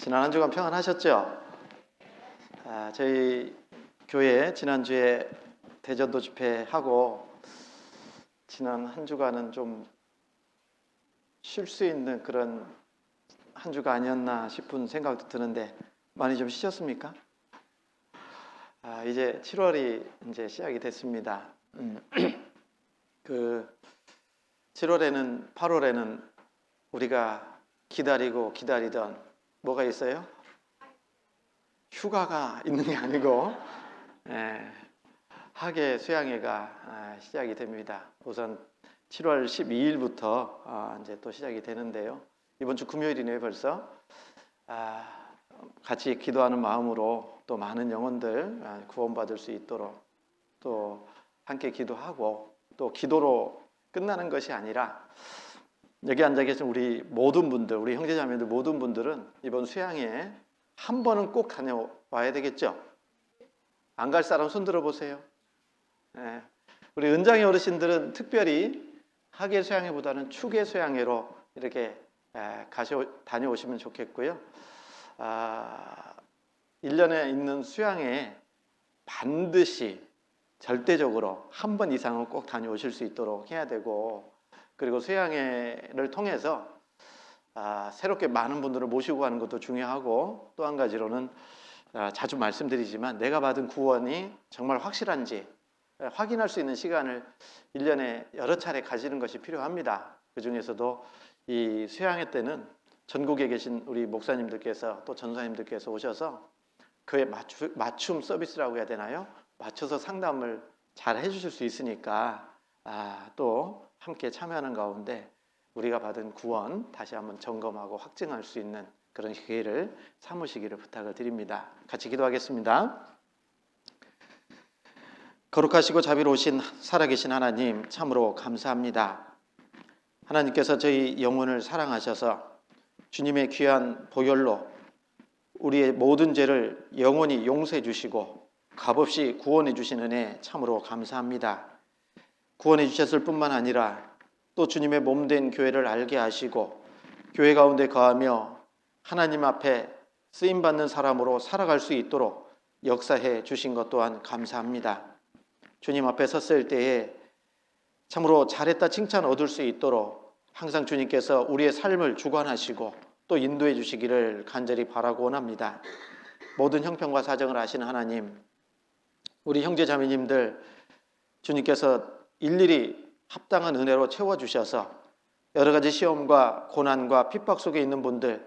지난 한 주간 평안하셨죠? 저희 교회 지난주에 대전도 집회하고 지난 한 주간은 좀 쉴 수 있는 그런 한 주가 아니었나 싶은 생각도 드는데 많이 좀 쉬셨습니까? 이제 7월이 이제 시작이 됐습니다. 그 7월에는 8월에는 우리가 기다리고 기다리던 뭐가 있어요? 휴가가 있는 게 아니고 학예 수양회가 시작이 됩니다. 우선 7월 12일부터 이제 또 시작이 되는데요. 이번 주 금요일이네요 벌써. 같이 기도하는 마음으로 또 많은 영혼들 구원받을 수 있도록 또 함께 기도하고 또 기도로 끝나는 것이 아니라 여기 앉아 계신 우리 모든 분들, 우리 형제자매들 모든 분들은 이번 수양회에 한 번은 꼭 다녀와야 되겠죠? 안 갈 사람 손 들어보세요. 우리 은장의 어르신들은 특별히 학예 수양회보다는 축예 수양회로 이렇게 다녀오시면 좋겠고요. 1년에 있는 수양회에 반드시 절대적으로 한 번 이상은 꼭 다녀오실 수 있도록 해야 되고, 그리고 수양회를 통해서 새롭게 많은 분들을 모시고 가는 것도 중요하고, 또 한 가지로는 자주 말씀드리지만 내가 받은 구원이 정말 확실한지 확인할 수 있는 시간을 1년에 여러 차례 가지는 것이 필요합니다. 그 중에서도 이 수양회 때는 전국에 계신 우리 목사님들께서 또 전사님들께서 오셔서 그에 맞춤 서비스라고 해야 되나요? 맞춰서 상담을 잘 해주실 수 있으니까 또 함께 참여하는 가운데 우리가 받은 구원 다시 한번 점검하고 확증할 수 있는 그런 기회를 삼으시기를 부탁을 드립니다. 같이 기도하겠습니다. 거룩하시고 자비로우신 살아계신 하나님, 참으로 감사합니다. 하나님께서 저희 영혼을 사랑하셔서 주님의 귀한 보혈로 우리의 모든 죄를 영원히 용서해 주시고 값없이 구원해 주신 은혜 참으로 감사합니다. 구원해 주셨을 뿐만 아니라 또 주님의 몸된 교회를 알게 하시고 교회 가운데 거하며 하나님 앞에 쓰임받는 사람으로 살아갈 수 있도록 역사해 주신 것 또한 감사합니다. 주님 앞에 섰을 때에 참으로 잘했다 칭찬 얻을 수 있도록 항상 주님께서 우리의 삶을 주관하시고 또 인도해 주시기를 간절히 바라고 원합니다. 모든 형편과 사정을 아시는 하나님, 우리 형제 자매님들 주님께서 일일이 합당한 은혜로 채워주셔서 여러 가지 시험과 고난과 핍박 속에 있는 분들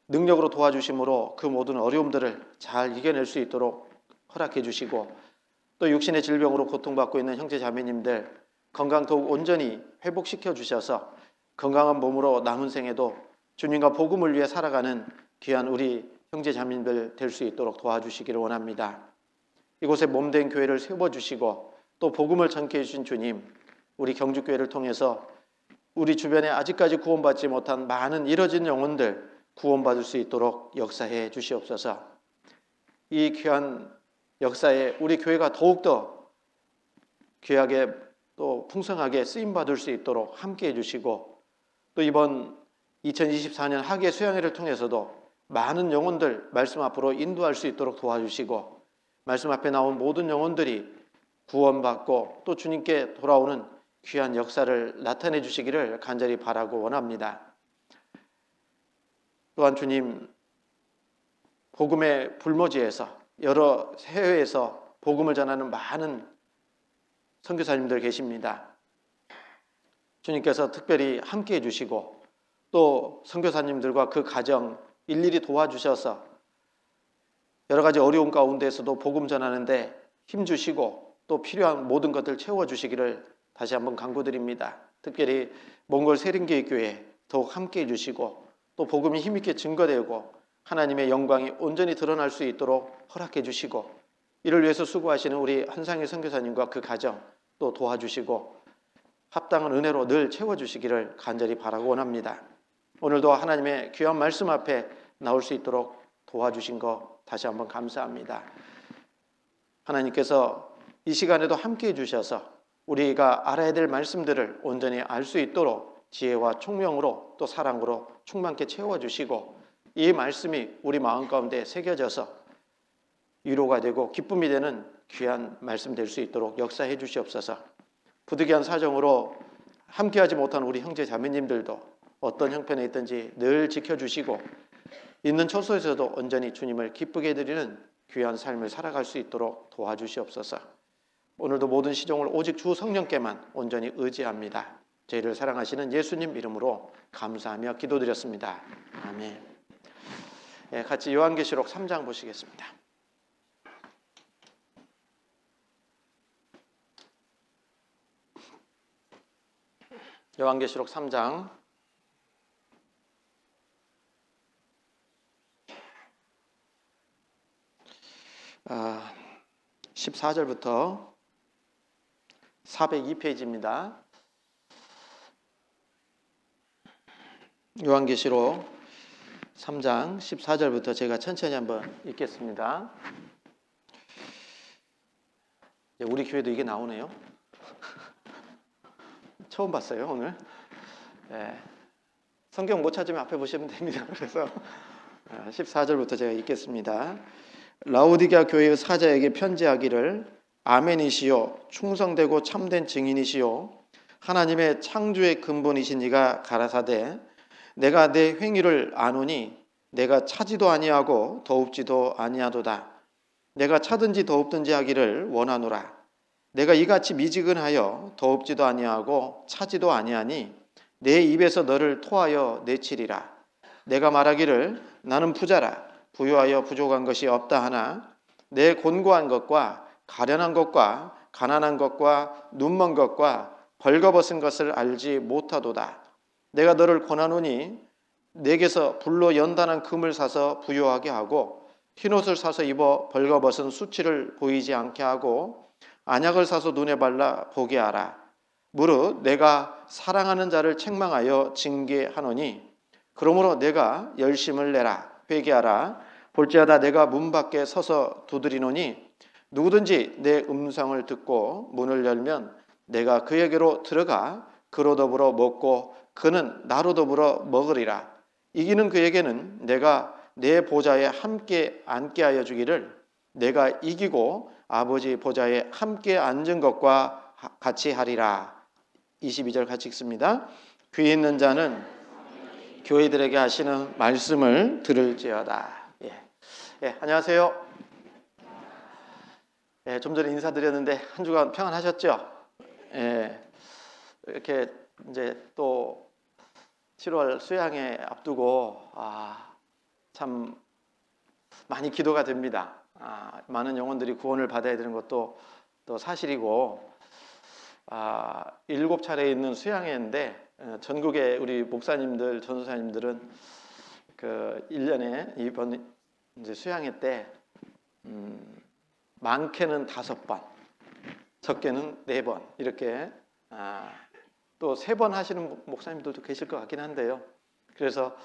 능력으로 도와주심으로 그 모든 어려움들을 잘 이겨낼 수 있도록 허락해 주시고, 또 육신의 질병으로 고통받고 있는 형제 자매님들 건강 더욱 온전히 회복시켜 주셔서 건강한 몸으로 남은 생에도 주님과 복음을 위해 살아가는 귀한 우리 형제 자매님들 될 수 있도록 도와주시기를 원합니다. 이곳에 몸된 교회를 세워주시고 또 복음을 전케 해주신 주님, 우리 경주교회를 통해서 우리 주변에 아직까지 구원받지 못한 많은 잃어진 영혼들 구원받을 수 있도록 역사해 주시옵소서. 이 귀한 역사에 우리 교회가 더욱더 귀하게 또 풍성하게 쓰임받을 수 있도록 함께 해주시고, 또 이번 2024년 학예 수양회를 통해서도 많은 영혼들 말씀 앞으로 인도할 수 있도록 도와주시고, 말씀 앞에 나온 모든 영혼들이 구원받고 또 주님께 돌아오는 귀한 역사를 나타내 주시기를 간절히 바라고 원합니다. 또한 주님, 복음의 불모지에서 여러 해외에서 복음을 전하는 많은 선교사님들 계십니다. 주님께서 특별히 함께 해주시고 또 선교사님들과 그 가정 일일이 도와주셔서 여러 가지 어려운 가운데에서도 복음 전하는데 힘주시고 또 필요한 모든 것들 채워주시기를 다시 한번 간구드립니다. 특별히 몽골 세린교회 더욱 함께 해주시고 또 복음이 힘있게 증거되고 하나님의 영광이 온전히 드러날 수 있도록 허락해 주시고, 이를 위해서 수고하시는 우리 한상일 선교사님과 그 가정 또 도와주시고 합당한 은혜로 늘 채워주시기를 간절히 바라고 원합니다. 오늘도 하나님의 귀한 말씀 앞에 나올 수 있도록 도와주신 거 다시 한번 감사합니다. 하나님께서 이 시간에도 함께 해주셔서 우리가 알아야 될 말씀들을 온전히 알 수 있도록 지혜와 총명으로 또 사랑으로 충만케 채워주시고, 이 말씀이 우리 마음 가운데 새겨져서 위로가 되고 기쁨이 되는 귀한 말씀 될 수 있도록 역사해 주시옵소서. 부득이한 사정으로 함께하지 못한 우리 형제 자매님들도 어떤 형편에 있든지 늘 지켜주시고 있는 처소에서도 온전히 주님을 기쁘게 해드리는 귀한 삶을 살아갈 수 있도록 도와주시옵소서. 오늘도 모든 시종을 오직 주 성령께만 온전히 의지합니다. 저희를 사랑하시는 예수님 이름으로 감사하며 기도드렸습니다. 아멘. 같이 요한계시록 3장 보시겠습니다. 요한계시록 3장 14절부터 402페이지입니다. 요한계시록 3장 14절부터 제가 천천히 한번 읽겠습니다. 우리 교회도 이게 나오네요. 처음 봤어요, 오늘. 성경 못 찾으면 앞에 보시면 됩니다. 그래서 14절부터 제가 읽겠습니다. 라오디게아 교회의 사자에게 편지하기를 아멘이시요 충성되고 참된 증인이시요 하나님의 창조의 근본이신 이가 가라사대 내가 내 행위를 아노니 내가 차지도 아니하고 더웁지도 아니하도다. 내가 차든지 더웁든지 하기를 원하노라. 내가 이같이 미지근하여 더웁지도 아니하고 차지도 아니하니 내 입에서 너를 토하여 내치리라. 내가 말하기를 나는 부자라 부유하여 부족한 것이 없다 하나 내 곤고한 것과 가련한 것과 가난한 것과 눈먼 것과 벌거벗은 것을 알지 못하도다. 내가 너를 권하노니 내게서 불로 연단한 금을 사서 부유하게 하고 흰옷을 사서 입어 벌거벗은 수치를 보이지 않게 하고 안약을 사서 눈에 발라 보게 하라. 무릇 내가 사랑하는 자를 책망하여 징계하노니 그러므로 내가 열심을 내라 회개하라. 볼지어다 내가 문 밖에 서서 두드리노니 누구든지 내 음성을 듣고 문을 열면 내가 그에게로 들어가 그로 더불어 먹고 그는 나로 더불어 먹으리라. 이기는 그에게는 내가 내 보좌에 함께 앉게 하여 주기를 내가 이기고 아버지 보좌에 함께 앉은 것과 같이 하리라. 22절 같이 읽습니다. 귀 있는 자는 교회들에게 하시는 말씀을 들을지어다. 안녕하세요. 좀 전에 인사드렸는데 한 주간 평안하셨죠? 이렇게 이제 또 7월 수양회 앞두고 참 많이 기도가 됩니다. 많은 영혼들이 구원을 받아야 되는 것도 또 사실이고 7차례 있는 수양회인데 전국의 우리 목사님들, 전도사님들은 그 1년에 이번 이제 수양회 때 많게는 5번, 적게는 4번 이렇게 또 3번 하시는 목사님들도 계실 것 같긴 한데요. 그래서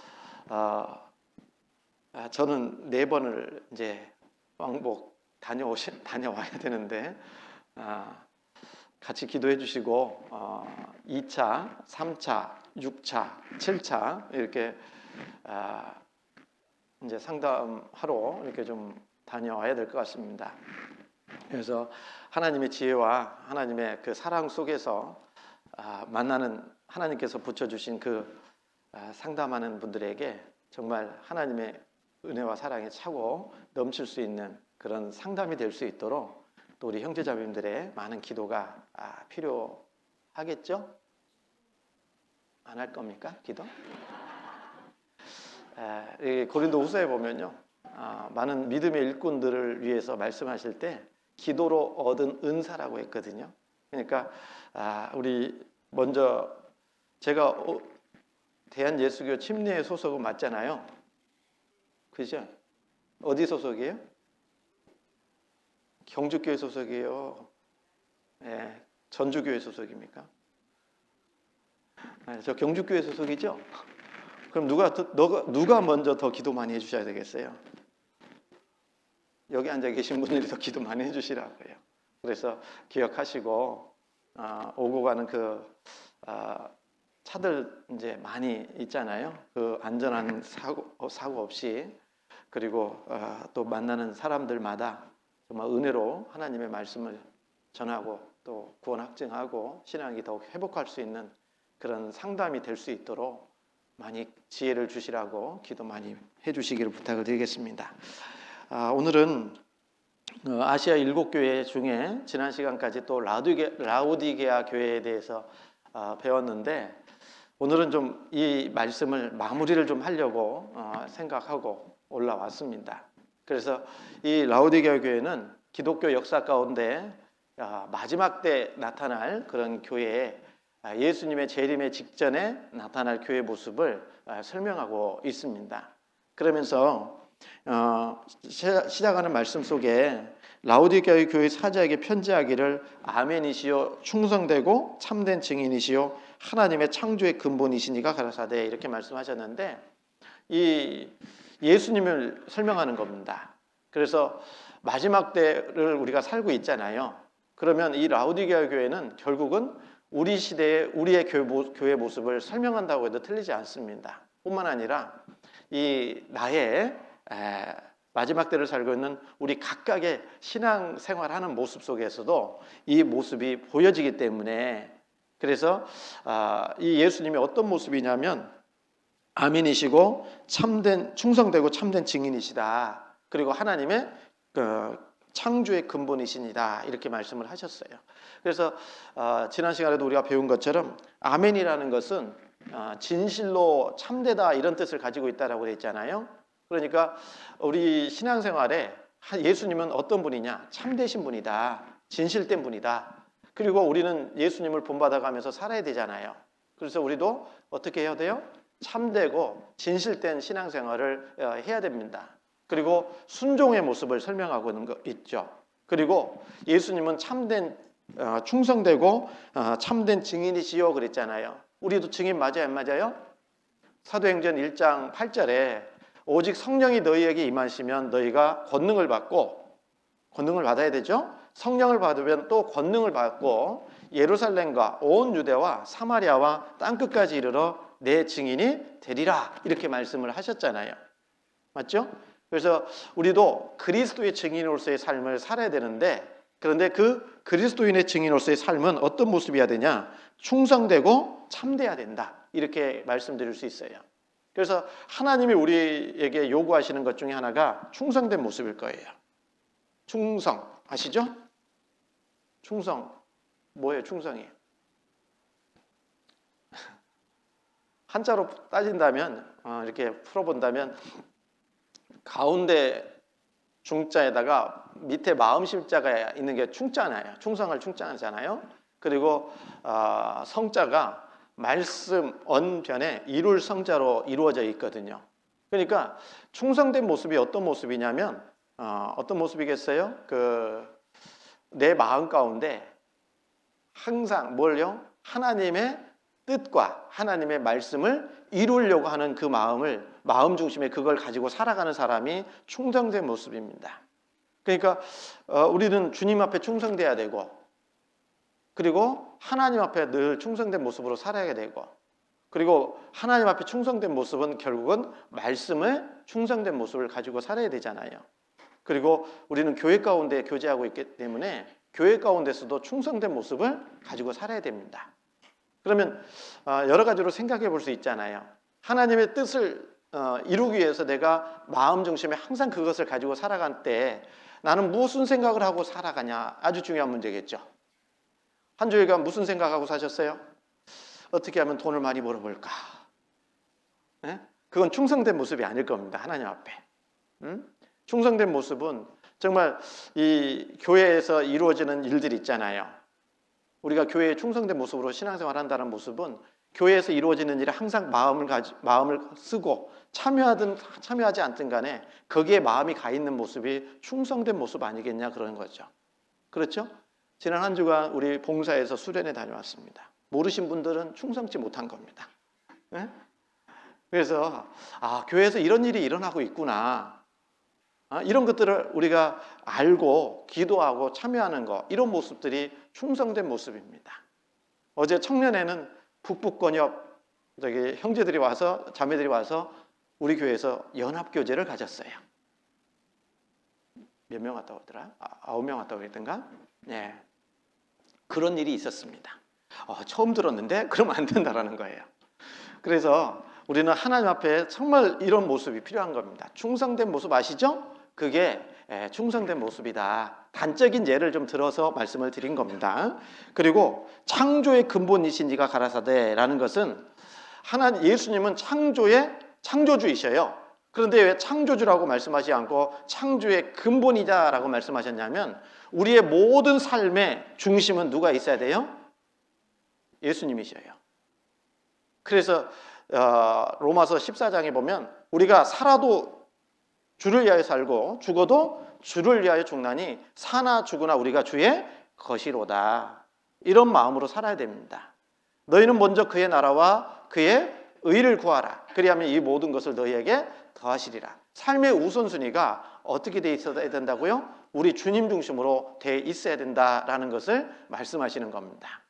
저는 4번을 이제 왕복 다녀와야 되는데 같이 기도해 주시고 2차, 3차, 6차, 7차 이렇게 이제 상담하러 이렇게 좀 다녀와야 될 것 같습니다. 그래서 하나님의 지혜와 하나님의 그 사랑 속에서 만나는 하나님께서 붙여주신 그 상담하는 분들에게 정말 하나님의 은혜와 사랑에 차고 넘칠 수 있는 그런 상담이 될 수 있도록 또 우리 형제자매님들의 많은 기도가 필요하겠죠? 안 할 겁니까? 기도? 고린도후서에 보면요, 많은 믿음의 일꾼들을 위해서 말씀하실 때 기도로 얻은 은사라고 했거든요. 그러니까 우리 먼저 제가 대한예수교 침례 소속은 맞잖아요. 그죠? 어디 소속이에요? 경주교회 소속이에요? 전주교회 소속입니까? 저 경주교회 소속이죠? 그럼 누가 먼저 더 기도 많이 해주셔야 되겠어요? 여기 앉아 계신 분들이 더 기도 많이 해주시라고요. 그래서 기억하시고 오고 가는 그 차들 이제 많이 있잖아요. 그 안전한 사고 없이. 그리고 또 만나는 사람들마다 정말 은혜로 하나님의 말씀을 전하고 또 구원 확증하고 신앙이 더욱 회복할 수 있는 그런 상담이 될 수 있도록 많이 지혜를 주시라고 기도 많이 해주시기를 부탁을 드리겠습니다. 오늘은 아시아 7교회 중에 지난 시간까지 또 라오디게아 교회에 대해서 배웠는데, 오늘은 좀 이 말씀을 마무리를 좀 하려고 생각하고 올라왔습니다. 그래서 이 라오디게아 교회는 기독교 역사 가운데 마지막 때 나타날 그런 교회에 예수님의 재림의 직전에 나타날 교회 모습을 설명하고 있습니다. 그러면서 시작하는 말씀 속에 라오디게아 교회 사자에게 편지하기를 아멘이시요 충성되고 참된 증인이시요 하나님의 창조의 근본이시니가 가라사대, 이렇게 말씀하셨는데 이 예수님을 설명하는 겁니다. 그래서 마지막 때를 우리가 살고 있잖아요. 그러면 이 라오디게아 교회는 결국은 우리 시대의 우리의 교회 모습을 설명한다고 해도 틀리지 않습니다. 뿐만 아니라 이 나의 마지막 때를 살고 있는 우리 각각의 신앙 생활하는 모습 속에서도 이 모습이 보여지기 때문에, 그래서 이 예수님이 어떤 모습이냐면 아멘이시고 참된 충성되고 참된 증인이시다. 그리고 하나님의 창조의 근본이시니다, 이렇게 말씀을 하셨어요. 그래서 지난 시간에도 우리가 배운 것처럼 아멘이라는 것은 진실로 참되다, 이런 뜻을 가지고 있다라고 그랬잖아요. 그러니까 우리 신앙생활에 예수님은 어떤 분이냐? 참되신 분이다, 진실된 분이다. 그리고 우리는 예수님을 본받아가면서 살아야 되잖아요. 그래서 우리도 어떻게 해야 돼요? 참되고 진실된 신앙생활을 해야 됩니다. 그리고 순종의 모습을 설명하고 있는 거 있죠. 그리고 예수님은 참된 충성되고 참된 증인이시요 그랬잖아요. 우리도 증인 맞아요, 안 맞아요? 사도행전 1장 8절에 오직 성령이 너희에게 임하시면 너희가 권능을 받아야 되죠. 성령을 받으면 또 권능을 받고 예루살렘과 온 유대와 사마리아와 땅끝까지 이르러 내 증인이 되리라, 이렇게 말씀을 하셨잖아요. 맞죠? 그래서 우리도 그리스도의 증인으로서의 삶을 살아야 되는데, 그런데 그 그리스도인의 증인으로서의 삶은 어떤 모습이어야 되냐? 충성되고 참돼야 된다, 이렇게 말씀드릴 수 있어요. 그래서 하나님이 우리에게 요구하시는 것 중에 하나가 충성된 모습일 거예요. 충성 아시죠? 충성 뭐예요? 충성이 한자로 따진다면, 이렇게 풀어본다면 가운데 중자에다가 밑에 마음심자가 있는 게 충자나요. 충성을 충자하잖아요. 그리고 성자가 말씀 언변에 이룰 성자로 이루어져 있거든요. 그러니까 충성된 모습이 어떤 모습이냐면 어떤 모습이겠어요? 내 마음 가운데 항상 뭘요? 하나님의 뜻과 하나님의 말씀을 이루려고 하는 그 마음 중심에 그걸 가지고 살아가는 사람이 충성된 모습입니다. 그러니까 우리는 주님 앞에 충성돼야 되고, 그리고 하나님 앞에 늘 충성된 모습으로 살아야 되고, 그리고 하나님 앞에 충성된 모습은 결국은 말씀을 충성된 모습을 가지고 살아야 되잖아요. 그리고 우리는 교회 가운데 교제하고 있기 때문에 교회 가운데서도 충성된 모습을 가지고 살아야 됩니다. 그러면 여러 가지로 생각해 볼 수 있잖아요. 하나님의 뜻을 이루기 위해서 내가 마음 중심에 항상 그것을 가지고 살아갈 때 나는 무슨 생각을 하고 살아가냐, 아주 중요한 문제겠죠. 한 주일간 무슨 생각하고 사셨어요? 어떻게 하면 돈을 많이 벌어볼까? 네? 그건 충성된 모습이 아닐 겁니다. 하나님 앞에. 충성된 모습은 정말 이 교회에서 이루어지는 일들이 있잖아요. 우리가 교회에 충성된 모습으로 신앙생활 한다는 모습은 교회에서 이루어지는 일에 항상 마음을 쓰고 참여하지 않든 간에 거기에 마음이 가 있는 모습이 충성된 모습 아니겠냐, 그런 거죠. 그렇죠? 지난 한 주간 우리 봉사에서 수련회 다녀왔습니다. 모르신 분들은 충성치 못한 겁니다. 네? 그래서 교회에서 이런 일이 일어나고 있구나, 이런 것들을 우리가 알고 기도하고 참여하는 것, 이런 모습들이 충성된 모습입니다. 어제 청년회는 북북권협 저기 형제들이 와서 자매들이 와서 우리 교회에서 연합교제를 가졌어요. 몇 명 왔다고 했더라? 9명 왔다고 했던가? 네. 그런 일이 있었습니다. 처음 들었는데 그러면 안 된다라는 거예요. 그래서 우리는 하나님 앞에 정말 이런 모습이 필요한 겁니다. 충성된 모습 아시죠? 그게 충성된 모습이다. 단적인 예를 좀 들어서 말씀을 드린 겁니다. 그리고 창조의 근본이신 이가 가라사대라는 것은 예수님은 창조의 창조주이셔요. 그런데 왜 창조주라고 말씀하지 않고 창조의 근본이다라고 말씀하셨냐면 우리의 모든 삶의 중심은 누가 있어야 돼요? 예수님이셔요. 그래서 로마서 14장에 보면 우리가 살아도 주를 위하여 살고 죽어도 주를 위하여 죽나니 사나 죽으나 우리가 주의 것이로다. 이런 마음으로 살아야 됩니다. 너희는 먼저 그의 나라와 그의 의를 구하라. 그리하면 이 모든 것을 너희에게 더하시리라. 삶의 우선순위가 어떻게 돼 있어야 된다고요? 우리 주님 중심으로 돼 있어야 된다라는 것을 말씀하시는 겁니다.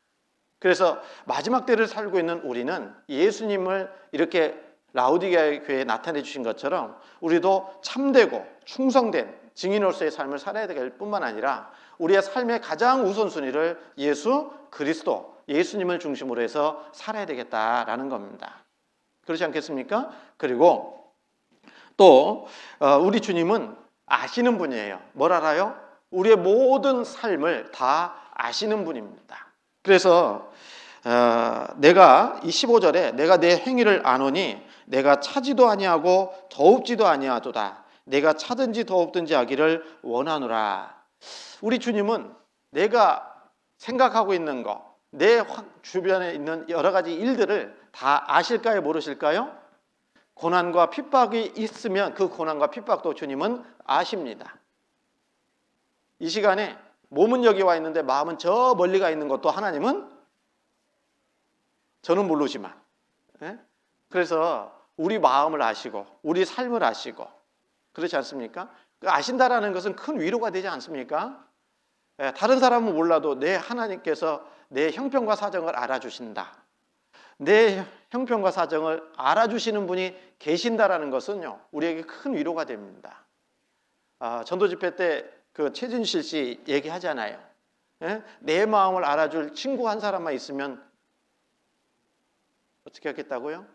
그래서 마지막 때를 살고 있는 우리는 예수님을 이렇게 라오디게아 교회에 나타내 주신 것처럼 우리도 참되고 충성된 증인으로서의 삶을 살아야 될 뿐만 아니라 우리의 삶의 가장 우선순위를 예수 그리스도, 예수님을 중심으로 해서 살아야 되겠다라는 겁니다. 그렇지 않겠습니까? 그리고 또 우리 주님은 아시는 분이에요. 뭘 알아요? 우리의 모든 삶을 다 아시는 분입니다. 그래서 내가 이 15절에 내가 내 행위를 아노니 내가 차지도 아니하고 더웁지도 아니하도다. 내가 차든지 더웁든지 하기를 원하노라. 우리 주님은 내가 생각하고 있는 거, 내 주변에 있는 여러 가지 일들을 다 아실까요? 모르실까요? 고난과 핍박이 있으면 그 고난과 핍박도 주님은 아십니다. 이 시간에 몸은 여기 와 있는데 마음은 저 멀리 가 있는 것도 하나님은 저는 모르지만 그래서 우리 마음을 아시고 우리 삶을 아시고 그렇지 않습니까? 아신다라는 것은 큰 위로가 되지 않습니까? 다른 사람은 몰라도 내 하나님께서 내 형편과 사정을 알아주신다. 내 형편과 사정을 알아주시는 분이 계신다라는 것은요 우리에게 큰 위로가 됩니다. 전도 집회 때 그 최진실 씨 얘기하잖아요. 내 마음을 알아줄 친구 한 사람만 있으면 어떻게 하겠다고요?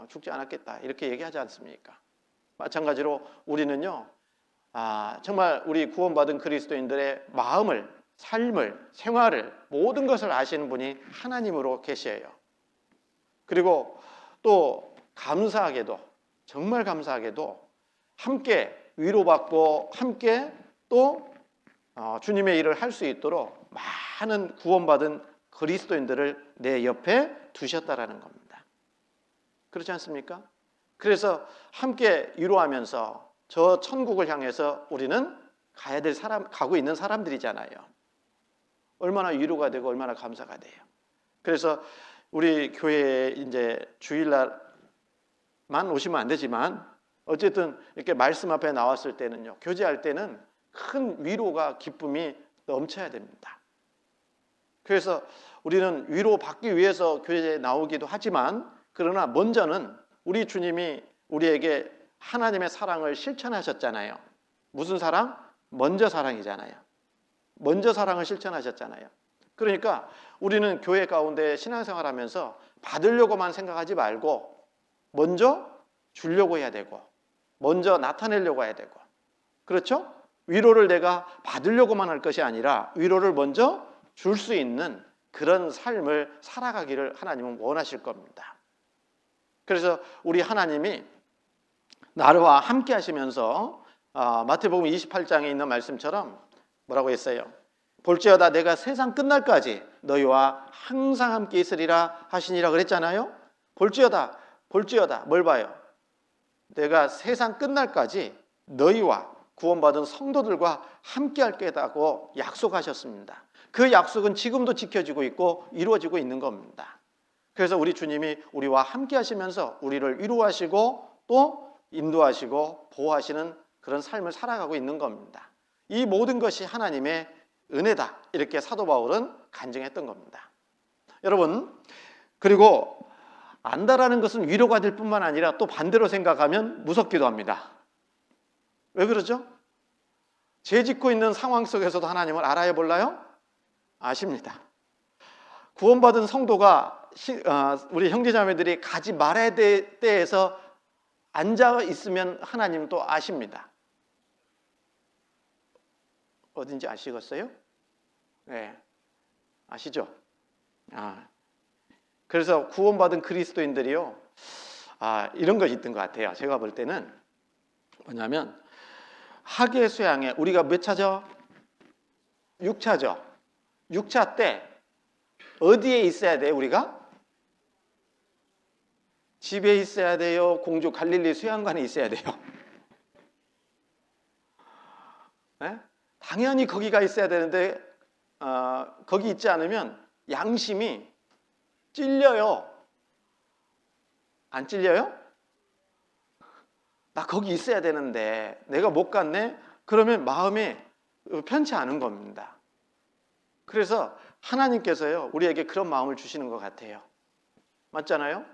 죽지 않았겠다 이렇게 얘기하지 않습니까? 마찬가지로 우리는요 정말 우리 구원받은 그리스도인들의 마음을, 삶을, 생활을 모든 것을 아시는 분이 하나님으로 계셔요. 그리고 또 감사하게도 정말 감사하게도 함께 위로받고 함께 또 주님의 일을 할 수 있도록 많은 구원받은 그리스도인들을 내 옆에 두셨다라는 겁니다. 그렇지 않습니까? 그래서 함께 위로하면서 저 천국을 향해서 우리는 가야 될 가고 있는 사람들이잖아요. 얼마나 위로가 되고 얼마나 감사가 돼요. 그래서 우리 교회에 이제 주일날만 오시면 안 되지만 어쨌든 이렇게 말씀 앞에 나왔을 때는요, 교제할 때는 큰 위로가 기쁨이 넘쳐야 됩니다. 그래서 우리는 위로받기 위해서 교회에 나오기도 하지만 그러나 먼저는 우리 주님이 우리에게 하나님의 사랑을 실천하셨잖아요. 무슨 사랑? 먼저 사랑이잖아요. 먼저 사랑을 실천하셨잖아요. 그러니까 우리는 교회 가운데 신앙생활하면서 받으려고만 생각하지 말고 먼저 주려고 해야 되고 먼저 나타내려고 해야 되고 그렇죠? 위로를 내가 받으려고만 할 것이 아니라 위로를 먼저 줄 수 있는 그런 삶을 살아가기를 하나님은 원하실 겁니다. 그래서 우리 하나님이 나와 함께 하시면서 마태복음 28장에 있는 말씀처럼 뭐라고 했어요? 볼지어다 내가 세상 끝날까지 너희와 항상 함께 있으리라 하시니라 그랬잖아요. 볼지어다 뭘 봐요? 내가 세상 끝날까지 너희와 구원받은 성도들과 함께 할 거다고 약속하셨습니다. 그 약속은 지금도 지켜지고 있고 이루어지고 있는 겁니다. 그래서 우리 주님이 우리와 함께 하시면서 우리를 위로하시고 또 인도하시고 보호하시는 그런 삶을 살아가고 있는 겁니다. 이 모든 것이 하나님의 은혜다 이렇게 사도 바울은 간증했던 겁니다. 여러분 그리고 안다라는 것은 위로가 될 뿐만 아니라 또 반대로 생각하면 무섭기도 합니다. 왜 그러죠? 죄 짓고 있는 상황 속에서도 하나님을 알아야 몰라요? 아십니다. 구원받은 성도가 우리 형제자매들이 가지 말아야 될 때에서 앉아 있으면 하나님 또 아십니다. 어딘지 아시겠어요? 네, 아시죠? 그래서 구원받은 그리스도인들이요, 이런 거 있던 것 같아요. 제가 볼 때는 뭐냐면 학예 수양에 우리가 몇 차죠? 6차죠. 6차 때 어디에 있어야 돼요? 우리가? 집에 있어야 돼요? 공주 갈릴리 수양관에 있어야 돼요? 네? 당연히 거기가 있어야 되는데 거기 있지 않으면 양심이 찔려요. 안 찔려요? 나 거기 있어야 되는데 내가 못 갔네? 그러면 마음이 편치 않은 겁니다. 그래서 하나님께서요, 우리에게 그런 마음을 주시는 것 같아요. 맞잖아요?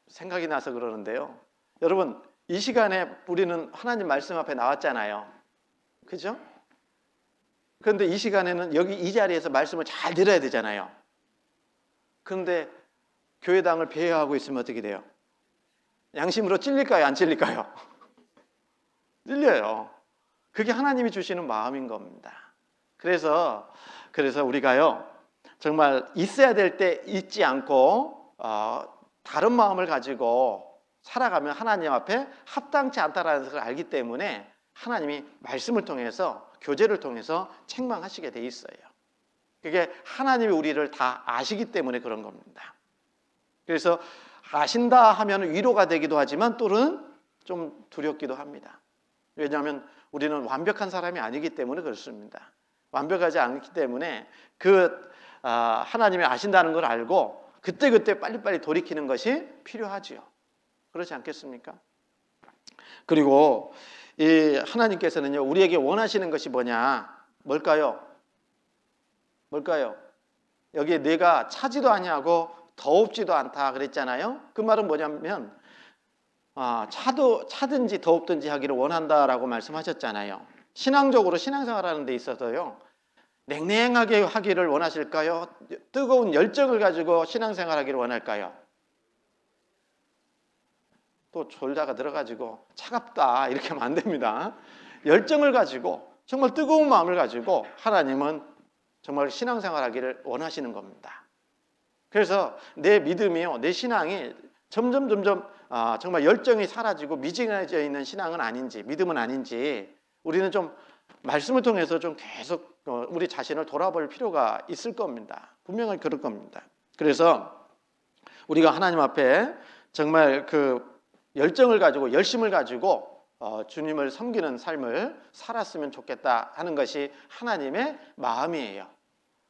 생각이 나서 그러는데요. 여러분, 이 시간에 우리는 하나님 말씀 앞에 나왔잖아요. 그죠? 그런데 이 시간에는 여기 이 자리에서 말씀을 잘 들어야 되잖아요. 그런데 교회당을 배회하고 있으면 어떻게 돼요? 양심으로 찔릴까요? 안 찔릴까요? 찔려요. 그게 하나님이 주시는 마음인 겁니다. 그래서 우리가요, 정말 있어야 될 때 잊지 않고 다른 마음을 가지고 살아가면 하나님 앞에 합당치 않다라는 것을 알기 때문에 하나님이 말씀을 통해서, 교제를 통해서 책망하시게 돼 있어요. 그게 하나님이 우리를 다 아시기 때문에 그런 겁니다. 그래서 아신다 하면 위로가 되기도 하지만 또는 좀 두렵기도 합니다. 왜냐하면 우리는 완벽한 사람이 아니기 때문에 그렇습니다. 완벽하지 않기 때문에 하나님이 아신다는 걸 알고 그때그때 빨리빨리 돌이키는 것이 필요하지요. 그렇지 않겠습니까? 그리고 이 하나님께서는요, 우리에게 원하시는 것이 뭐냐? 뭘까요? 여기에 내가 차지도 아니하고 더웁지도 않다 그랬잖아요. 그 말은 뭐냐면 차든지 더웁든지 하기를 원한다라고 말씀하셨잖아요. 신앙적으로 신앙생활하는 데 있어서요, 냉랭하게 하기를 원하실까요? 뜨거운 열정을 가지고 신앙생활하기를 원할까요? 또 졸다가 들어가지고 차갑다 이렇게 하면 안 됩니다. 열정을 가지고 정말 뜨거운 마음을 가지고 하나님은 정말 신앙생활하기를 원하시는 겁니다. 그래서 내 믿음이요, 내 신앙이 점점 정말 열정이 사라지고 미진해져 있는 신앙은 아닌지, 믿음은 아닌지 우리는 좀 말씀을 통해서 좀 계속 우리 자신을 돌아볼 필요가 있을 겁니다. 분명히 그럴 겁니다. 그래서 우리가 하나님 앞에 정말 그 열정을 가지고 열심을 가지고 주님을 섬기는 삶을 살았으면 좋겠다 하는 것이 하나님의 마음이에요.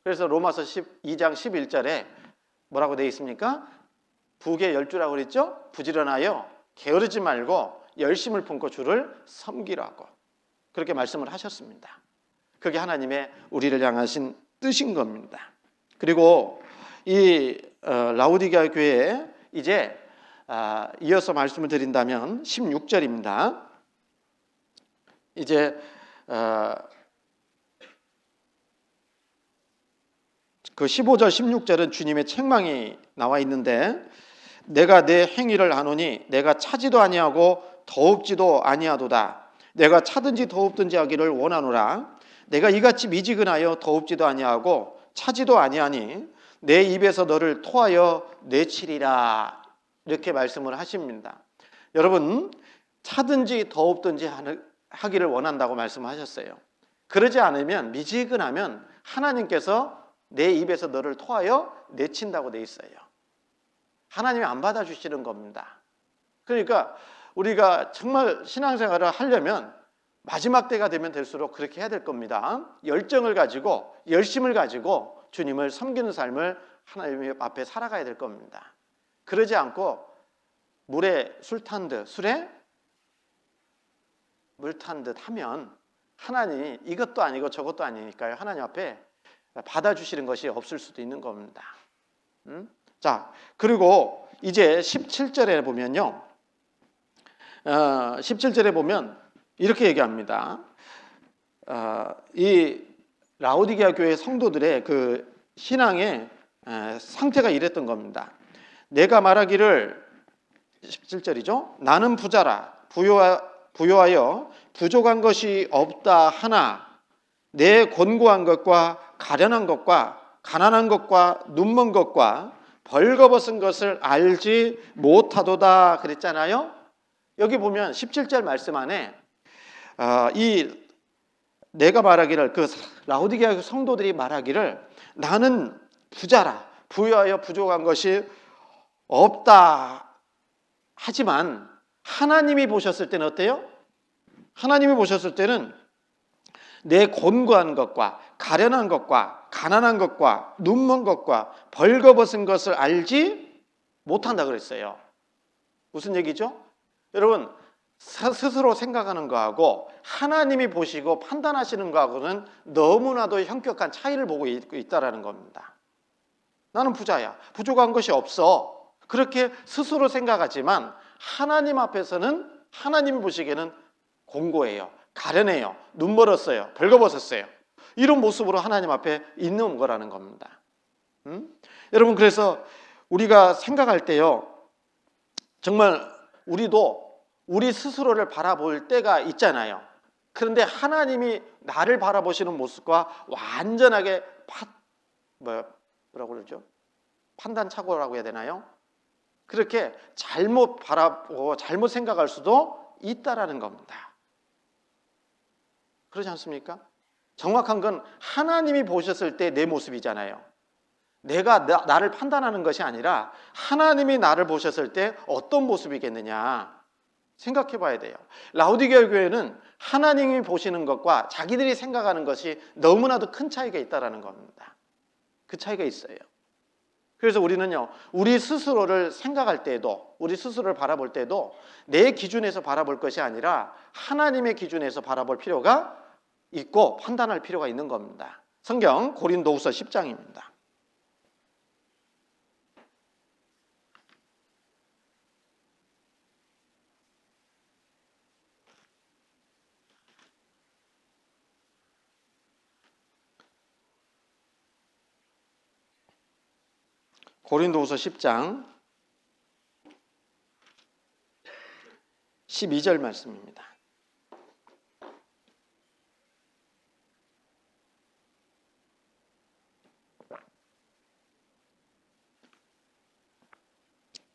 그래서 로마서 12장 11절에 뭐라고 되어 있습니까? 부귀 열주라고 그랬죠? 부지런하여 게으르지 말고 열심을 품고 주를 섬기라고 그렇게 말씀을 하셨습니다. 그게 하나님의 우리를 향하신 뜻인 겁니다. 그리고 이 라오디게아 교회에 이제 이어서 말씀을 드린다면 16절입니다. 이제 그 15절 16절은 주님의 책망이 나와 있는데, 내가 내 행위를 아노니 내가 차지도 아니하고 더웁지도 아니하도다. 내가 차든지 더웁든지 하기를 원하노라. 내가 이같이 미지근하여 더웁지도 아니하고 차지도 아니하니 내 입에서 너를 토하여 내치리라. 이렇게 말씀을 하십니다. 여러분, 차든지 더웁든지 하기를 원한다고 말씀하셨어요. 그러지 않으면, 미지근하면 하나님께서 내 입에서 너를 토하여 내친다고 돼 있어요. 하나님이 안 받아주시는 겁니다. 그러니까 우리가 정말 신앙생활을 하려면 마지막 때가 되면 될수록 그렇게 해야 될 겁니다. 열정을 가지고 열심을 가지고 주님을 섬기는 삶을 하나님 앞에 살아가야 될 겁니다. 그러지 않고 물에 술 탄 듯, 술에 물 탄 듯 하면 하나님이 이것도 아니고 저것도 아니니까요, 하나님 앞에 받아주시는 것이 없을 수도 있는 겁니다. 자, 그리고 이제 17절에 보면요. 17절에 보면 이렇게 얘기합니다. 이 라오디게아 교회 성도들의 그 신앙의 상태가 이랬던 겁니다. 내가 말하기를 17절이죠. 나는 부자라 부요하여 부족한 것이 없다 하나 내 곤고한 것과 가련한 것과 가난한 것과 눈먼 것과 벌거벗은 것을 알지 못하도다 그랬잖아요. 여기 보면 17절 말씀 안에 이 내가 말하기를 그 라오디게아 성도들이 말하기를 나는 부자라 부유하여 부족한 것이 없다 하지만 하나님이 보셨을 때는 어때요? 하나님이 보셨을 때는 내 곤고한 것과 가련한 것과 가난한 것과 눈먼 것과 벌거벗은 것을 알지 못한다 그랬어요. 무슨 얘기죠? 여러분 스스로 생각하는 거하고 하나님이 보시고 판단하시는 거하고는 너무나도 현격한 차이를 보고 있다는 겁니다. 나는 부자야. 부족한 것이 없어. 그렇게 스스로 생각하지만 하나님 앞에서는 하나님이 보시기에는 공고해요. 가련해요. 눈 멀었어요. 벌거벗었어요. 이런 모습으로 하나님 앞에 있는 거라는 겁니다. 여러분 그래서 우리가 생각할 때요. 정말 우리도 우리 스스로를 바라볼 때가 있잖아요. 그런데 하나님이 나를 바라보시는 모습과 완전하게 뭐라고 그러죠? 판단착오라고 해야 되나요? 그렇게 잘못 바라보고 잘못 생각할 수도 있다라는 겁니다. 그렇지 않습니까? 정확한 건 하나님이 보셨을 때 내 모습이잖아요. 내가 나를 판단하는 것이 아니라 하나님이 나를 보셨을 때 어떤 모습이겠느냐 생각해 봐야 돼요. 라오디게아 교회는 하나님이 보시는 것과 자기들이 생각하는 것이 너무나도 큰 차이가 있다는 겁니다. 그 차이가 있어요. 그래서 우리는요, 우리 스스로를 생각할 때도, 우리 스스로를 바라볼 때도 내 기준에서 바라볼 것이 아니라 하나님의 기준에서 바라볼 필요가 있고 판단할 필요가 있는 겁니다. 성경 고린도후서 10장입니다. 고린도후서 10장 12절 말씀입니다.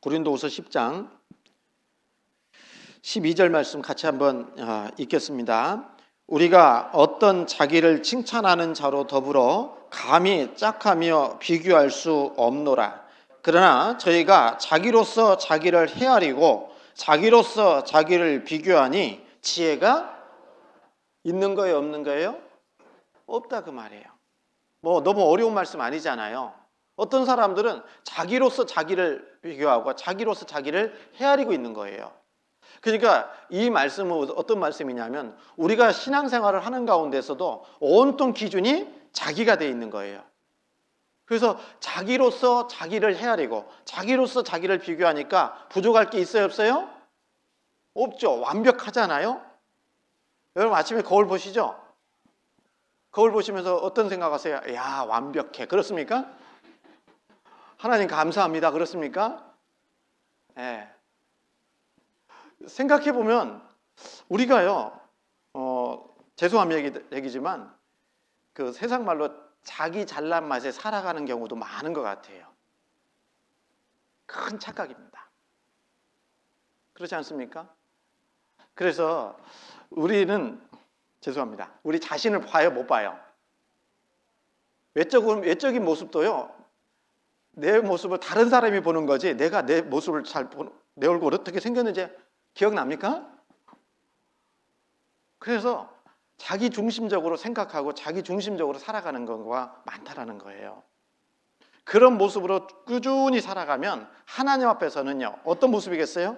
고린도후서 10장 12절 말씀 같이 한번 읽겠습니다. 우리가 어떤 자기를 칭찬하는 자로 더불어 감히 짝하며 비교할 수 없노라. 그러나 저희가 자기로서 자기를 헤아리고 자기로서 자기를 비교하니 지혜가 있는 거예요, 없는 거예요? 없다 그 말이에요. 뭐 너무 어려운 말씀 아니잖아요. 어떤 사람들은 자기로서 자기를 비교하고 자기로서 자기를 헤아리고 있는 거예요. 그러니까 이 말씀은 어떤 말씀이냐면 우리가 신앙생활을 하는 가운데서도 온통 기준이 자기가 돼 있는 거예요. 그래서 자기로서 자기를 헤아리고 자기로서 자기를 비교하니까 부족할 게 있어요, 없어요? 없죠. 완벽하잖아요. 여러분 아침에 거울 보시죠? 거울 보시면서 어떤 생각하세요? 야, 완벽해. 그렇습니까? 하나님 감사합니다. 그렇습니까? 네. 생각해 보면 우리가요, 죄송한 얘기지만 그 세상 말로 자기 잘난 맛에 살아가는 경우도 많은 것 같아요. 큰 착각입니다. 그렇지 않습니까? 그래서 우리는 죄송합니다. 우리 자신을 봐요, 못 봐요? 외적인 모습도요. 내 모습을 다른 사람이 보는 거지 내가 내 모습을 내 얼굴 어떻게 생겼는지 기억납니까? 그래서 자기 중심적으로 생각하고 자기 중심적으로 살아가는 경우가 많다라는 거예요. 그런 모습으로 꾸준히 살아가면 하나님 앞에서는요 어떤 모습이겠어요?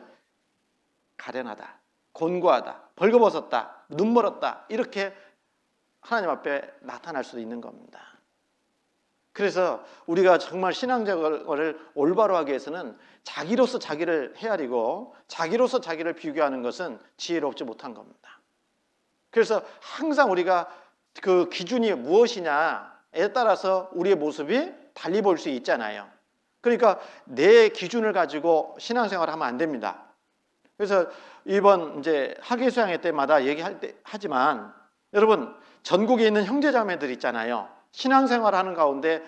가련하다, 곤고하다, 벌거벗었다, 눈멀었다 이렇게 하나님 앞에 나타날 수도 있는 겁니다. 그래서 우리가 정말 신앙생활을 올바로 하기 위해서는 자기로서 자기를 헤아리고 자기로서 자기를 비교하는 것은 지혜롭지 못한 겁니다. 그래서 항상 우리가 그 기준이 무엇이냐에 따라서 우리의 모습이 달리 보일 수 있잖아요. 그러니까 내 기준을 가지고 신앙생활을 하면 안 됩니다. 그래서 이번 이제 학예수양회 때마다 하지만 여러분 전국에 있는 형제자매들 있잖아요. 신앙생활을 하는 가운데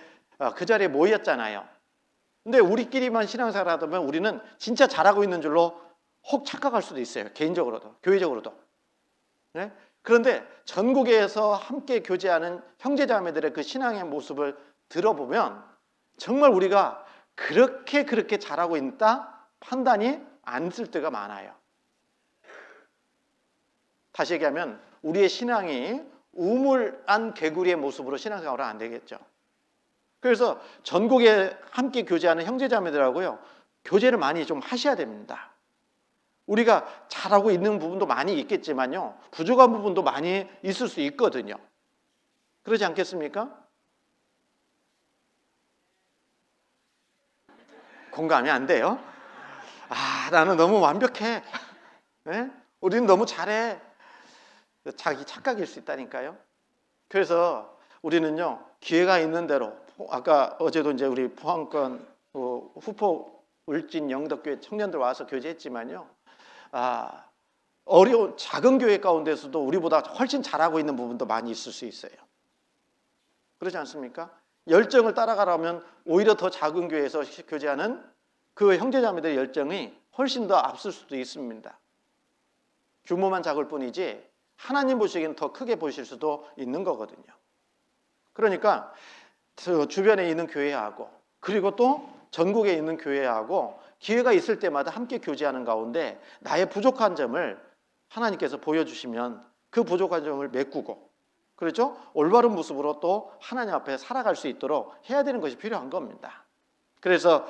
그 자리에 모였잖아요. 근데 우리끼리만 신앙생활을 하다 보면 우리는 진짜 잘하고 있는 줄로 혹 착각할 수도 있어요. 개인적으로도 교회적으로도. 네? 그런데 전국에서 함께 교제하는 형제자매들의 그 신앙의 모습을 들어보면 정말 우리가 그렇게 잘하고 있다 판단이 안 쓸 때가 많아요. 다시 얘기하면 우리의 신앙이 우물안 개구리의 모습으로 신앙생활은 안 되겠죠. 그래서 전국에 함께 교제하는 형제자매들하고요 교제를 많이 좀 하셔야 됩니다. 우리가 잘하고 있는 부분도 많이 있겠지만요 부족한 부분도 많이 있을 수 있거든요. 그러지 않겠습니까? 공감이 안 돼요? 나는 너무 완벽해. 네? 우리는 너무 잘해. 자기 착각일 수 있다니까요. 그래서 우리는요 기회가 있는 대로 아까 어제도 이제 우리 포항권 후포 울진 영덕교회 청년들 와서 교제했지만요 어려운 작은 교회 가운데서도 우리보다 훨씬 잘하고 있는 부분도 많이 있을 수 있어요. 그렇지 않습니까? 열정을 따라가려면 오히려 더 작은 교회에서 교제하는 그 형제자매들의 열정이 훨씬 더 앞설 수도 있습니다. 규모만 작을 뿐이지 하나님 보시기에는 더 크게 보실 수도 있는 거거든요. 그러니까 주변에 있는 교회하고 그리고 또 전국에 있는 교회하고 기회가 있을 때마다 함께 교제하는 가운데 나의 부족한 점을 하나님께서 보여주시면 그 부족한 점을 메꾸고 그렇죠? 올바른 모습으로 또 하나님 앞에 살아갈 수 있도록 해야 되는 것이 필요한 겁니다. 그래서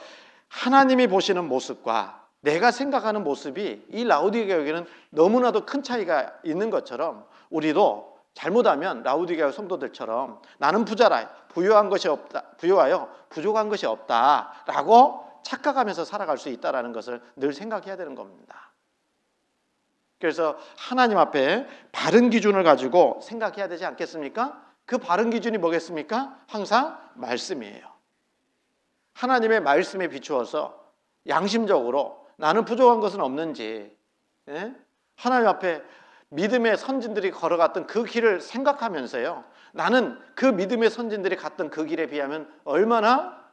하나님이 보시는 모습과 내가 생각하는 모습이 이 라우디게아 교회는 너무나도 큰 차이가 있는 것처럼 우리도 잘못하면 라우디게아 성도들처럼 나는 부자라 부유한 것이 없다, 부유하여 부족한 것이 없다라고 착각하면서 살아갈 수 있다는 것을 늘 생각해야 되는 겁니다. 그래서 하나님 앞에 바른 기준을 가지고 생각해야 되지 않겠습니까? 그 바른 기준이 뭐겠습니까? 항상 말씀이에요. 하나님의 말씀에 비추어서 양심적으로 나는 부족한 것은 없는지 하나님 앞에 믿음의 선진들이 걸어갔던 그 길을 생각하면서요 나는 그 믿음의 선진들이 갔던 그 길에 비하면 얼마나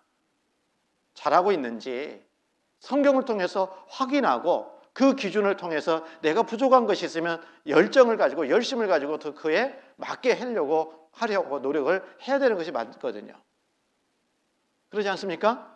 잘하고 있는지 성경을 통해서 확인하고 그 기준을 통해서 내가 부족한 것이 있으면 열정을 가지고 열심을 가지고 더 그에 맞게 하려고 노력을 해야 되는 것이 맞거든요. 그러지 않습니까?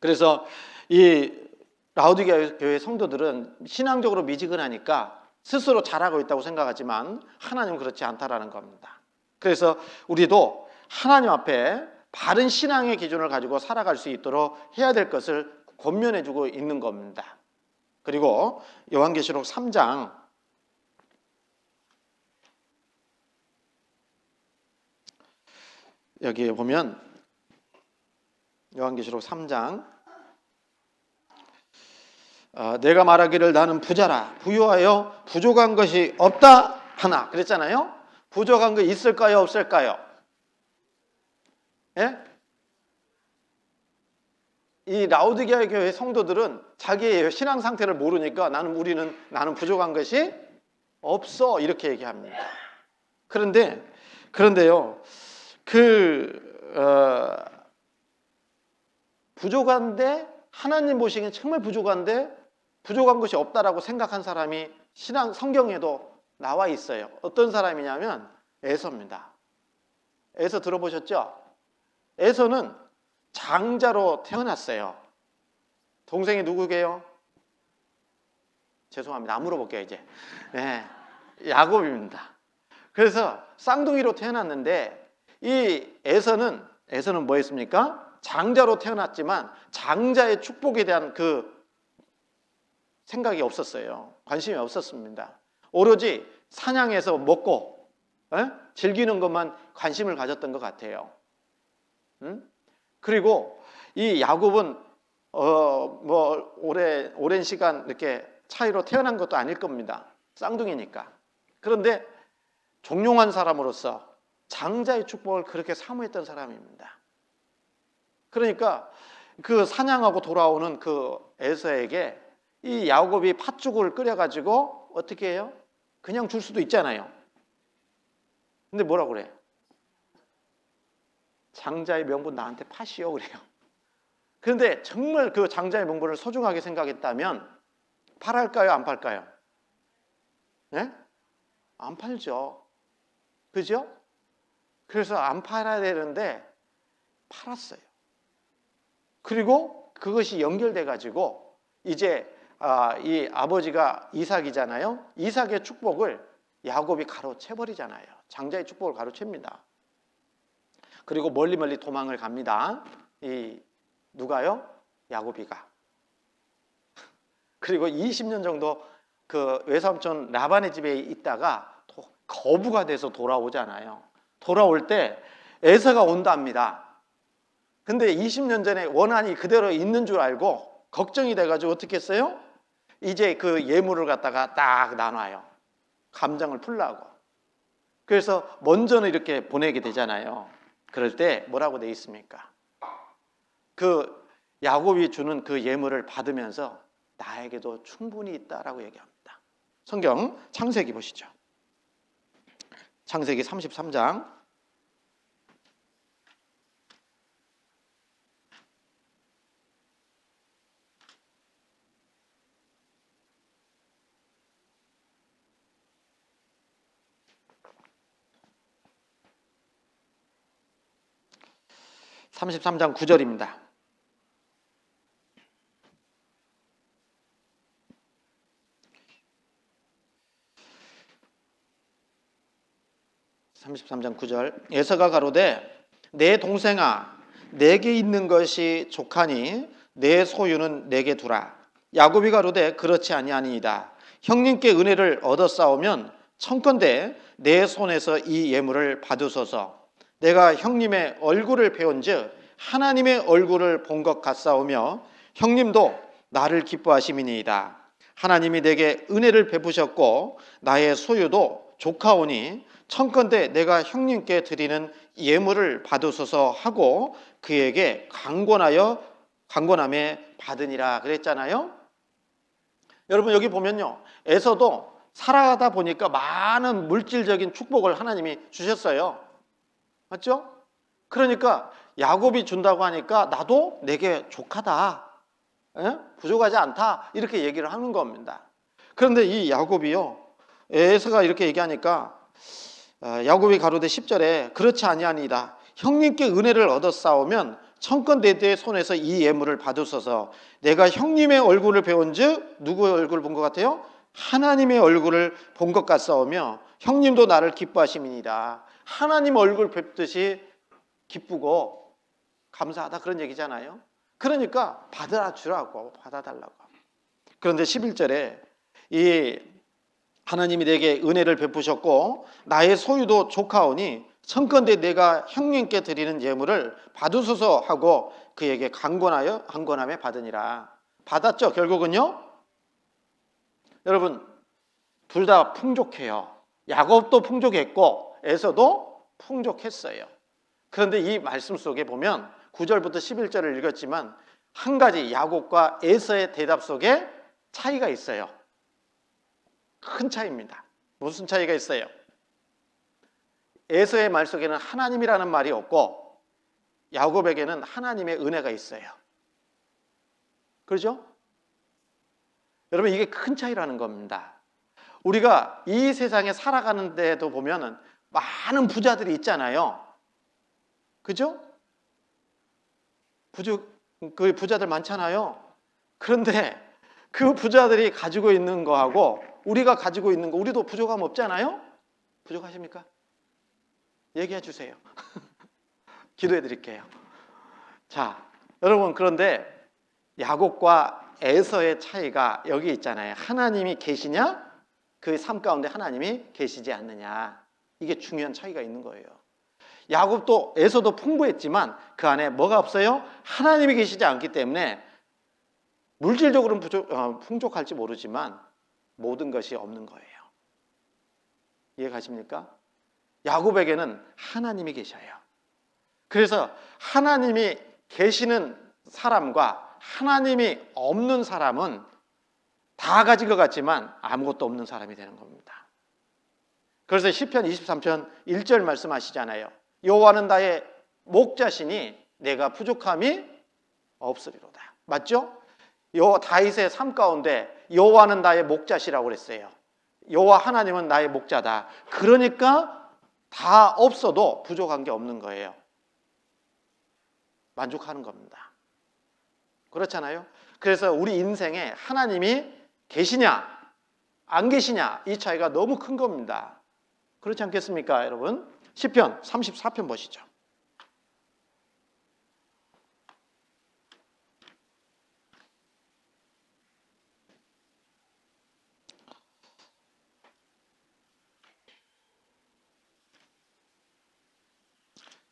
그래서 이 라우디게아 교회 성도들은 신앙적으로 미지근하니까 스스로 잘하고 있다고 생각하지만 하나님은 그렇지 않다라는 겁니다. 그래서 우리도 하나님 앞에 바른 신앙의 기준을 가지고 살아갈 수 있도록 해야 될 것을 권면해주고 있는 겁니다. 그리고 요한계시록 3장 여기에 보면 요한계시록 3장 내가 말하기를 나는 부자라 부유하여 부족한 것이 없다 하나 그랬잖아요. 부족한 거 있을까요 없을까요? 예? 이 라우디게아 교회 성도들은 자기의 신앙 상태를 모르니까 나는 부족한 것이 없어 이렇게 얘기합니다. 그런데요 부족한데 하나님 보시기엔 정말 부족한데 부족한 것이 없다라고 생각한 사람이 신앙 성경에도 나와 있어요. 어떤 사람이냐면 에서입니다. 에서 들어보셨죠? 에서는 장자로 태어났어요. 동생이 누구게요? 죄송합니다. 안 물어볼게요 이제. 네, 야곱입니다. 그래서 쌍둥이로 태어났는데 이 에서는 뭐 했습니까? 장자로 태어났지만 장자의 축복에 대한 그 생각이 없었어요. 관심이 없었습니다. 오로지 사냥해서 먹고 즐기는 것만 관심을 가졌던 것 같아요. 응? 그리고 이 야곱은 뭐 오랜 시간 이렇게 차이로 태어난 것도 아닐 겁니다. 쌍둥이니까. 그런데 종용한 사람으로서 장자의 축복을 그렇게 사모했던 사람입니다. 그러니까 그 사냥하고 돌아오는 그 에서에게 이 야곱이 팥죽을 끓여가지고 어떻게 해요? 그냥 줄 수도 있잖아요. 근데 뭐라고 그래요? 장자의 명분 나한테 파시오 그래요. 그런데 정말 그 장자의 명분을 소중하게 생각했다면 팔할까요? 안 팔까요? 네? 안 팔죠. 그죠? 그래서 안 팔아야 되는데 팔았어요. 그리고 그것이 연결돼 가지고 이제 이 아버지가 이삭이잖아요. 이삭의 축복을 야곱이 가로채 버리잖아요. 장자의 축복을 가로챕니다. 그리고 멀리 도망을 갑니다. 이 누가요? 야곱이가. 그리고 20년 정도 그 외삼촌 라반의 집에 있다가 거부가 돼서 돌아오잖아요. 돌아올 때 에서가 온답니다. 근데 20년 전에 원한이 그대로 있는 줄 알고 걱정이 돼가지고 어떻게 했어요? 이제 그 예물을 갖다가 딱 나눠요. 감정을 풀라고. 그래서 먼저는 이렇게 보내게 되잖아요. 그럴 때 뭐라고 돼 있습니까? 그 야곱이 주는 그 예물을 받으면서 나에게도 충분히 있다라고 얘기합니다. 성경 창세기 보시죠. 창세기 33장 33장 9절입니다. 에서가 가로되 내 동생아 내게 있는 것이 족하니 내 소유는 내게 두라. 야곱이 가로되 그렇지 아니하니이다. 형님께 은혜를 얻었사오면 청컨대 내 손에서 이 예물을 받으소서. 내가 형님의 얼굴을 배운즉 하나님의 얼굴을 본 것 같사오며 형님도 나를 기뻐하심이니이다. 하나님이 내게 은혜를 베푸셨고 나의 소유도 족하오니 청컨대 내가 형님께 드리는 예물을 받으소서 하고 그에게 강권함에 받으니라 그랬잖아요. 여러분 여기 보면요, 에서도 살아가다 보니까 많은 물질적인 축복을 하나님이 주셨어요. 맞죠? 그러니까 야곱이 준다고 하니까 나도 내게 족하다, 부족하지 않다 이렇게 얘기를 하는 겁니다. 그런데 이 야곱이요, 에서가 이렇게 얘기하니까 야곱이 가로되 10절에 그렇지 아니하니이다. 형님께 은혜를 얻었사오면 청컨대 내 손에서 이 예물을 받으소서. 내가 형님의 얼굴을 배운즉 누구의 얼굴을 본 것 같아요? 하나님의 얼굴을 본 것 같사오며 형님도 나를 기뻐하심이니라. 하나님 얼굴 뵙듯이 기쁘고 감사하다 그런 얘기잖아요. 그러니까 받아라 주라고, 받아달라고. 그런데 11절에 이 하나님이 내게 은혜를 베푸셨고 나의 소유도 족하오니 청컨대 내가 형님께 드리는 예물을 받으소서 하고 그에게 강권함에 받으니라. 받았죠 결국은요. 여러분 둘 다 풍족해요. 야곱도 풍족했고 에서도 풍족했어요. 그런데 이 말씀 속에 보면 9절부터 11절을 읽었지만 한 가지 야곱과 에서의 대답 속에 차이가 있어요. 큰 차이입니다. 무슨 차이가 있어요? 에서의 말 속에는 하나님이라는 말이 없고 야곱에게는 하나님의 은혜가 있어요. 그렇죠? 여러분 이게 큰 차이라는 겁니다. 우리가 이 세상에 살아가는 데도 보면은 많은 부자들이 있잖아요. 그죠? 그 부자들 많잖아요. 그런데 그 부자들이 가지고 있는 거하고 우리가 가지고 있는 거, 우리도 부족함 없잖아요? 부족하십니까? 얘기해 주세요. 기도해 드릴게요. 자, 여러분 그런데 야곱과 에서의 차이가 여기 있잖아요. 하나님이 계시냐? 그 삶 가운데 하나님이 계시지 않느냐. 이게 중요한 차이가 있는 거예요. 야곱도 에서도 풍부했지만 그 안에 뭐가 없어요? 하나님이 계시지 않기 때문에 물질적으로는 풍족할지 모르지만 모든 것이 없는 거예요. 이해가십니까? 야곱에게는 하나님이 계셔요. 그래서 하나님이 계시는 사람과 하나님이 없는 사람은 다 가진 것 같지만 아무것도 없는 사람이 되는 겁니다. 그래서 시편 23편 1절 말씀하시잖아요. 여호와는 나의 목자시니 내가 부족함이 없으리로다. 맞죠? 다윗의 삶 가운데 여호와는 나의 목자시라고 그랬어요. 여호와 하나님은 나의 목자다. 그러니까 다 없어도 부족한 게 없는 거예요. 만족하는 겁니다. 그렇잖아요. 그래서 우리 인생에 하나님이 계시냐 안 계시냐 이 차이가 너무 큰 겁니다. 그렇지 않겠습니까, 여러분? 시편 34편 보시죠.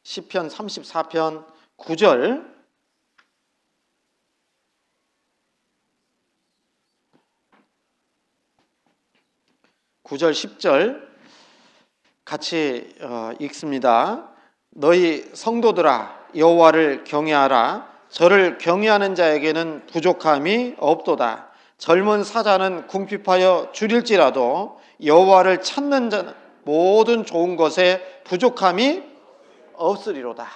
시편 34편 9절 9절 10절 같이 읽습니다. 너희 성도들아 여호와를 경외하라. 저를 경외하는 자에게는 부족함이 없도다. 젊은 사자는 궁핍하여 줄일지라도 여호와를 찾는 자는 모든 좋은 것에 부족함이 없으리로다.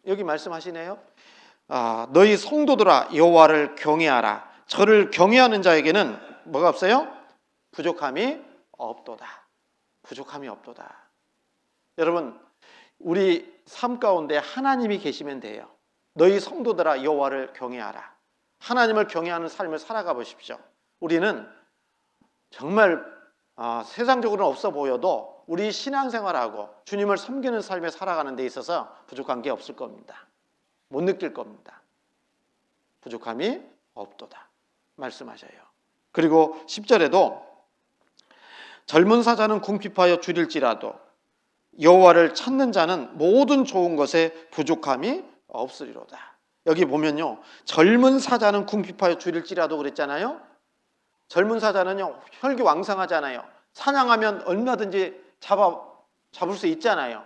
여기 말씀하시네요. 너희 성도들아 여호와를 경외하라. 저를 경외하는 자에게는 뭐가 없어요? 부족함이 없도다. 부족함이 없도다. 여러분, 우리 삶 가운데 하나님이 계시면 돼요. 너희 성도들아 여호와를 경외하라. 하나님을 경외하는 삶을 살아가 보십시오. 우리는 정말 세상적으로는 없어 보여도 우리 신앙생활하고 주님을 섬기는 삶에 살아가는 데 있어서 부족한 게 없을 겁니다. 못 느낄 겁니다. 부족함이 없도다 말씀하셔요. 그리고 10절에도 젊은 사자는 궁핍하여 줄일지라도 여호와를 찾는 자는 모든 좋은 것에 부족함이 없으리로다. 여기 보면요, 젊은 사자는 궁핍하여 줄일지라도 그랬잖아요. 젊은 사자는요 혈기왕성하잖아요. 사냥하면 얼마든지 잡을 수 있잖아요.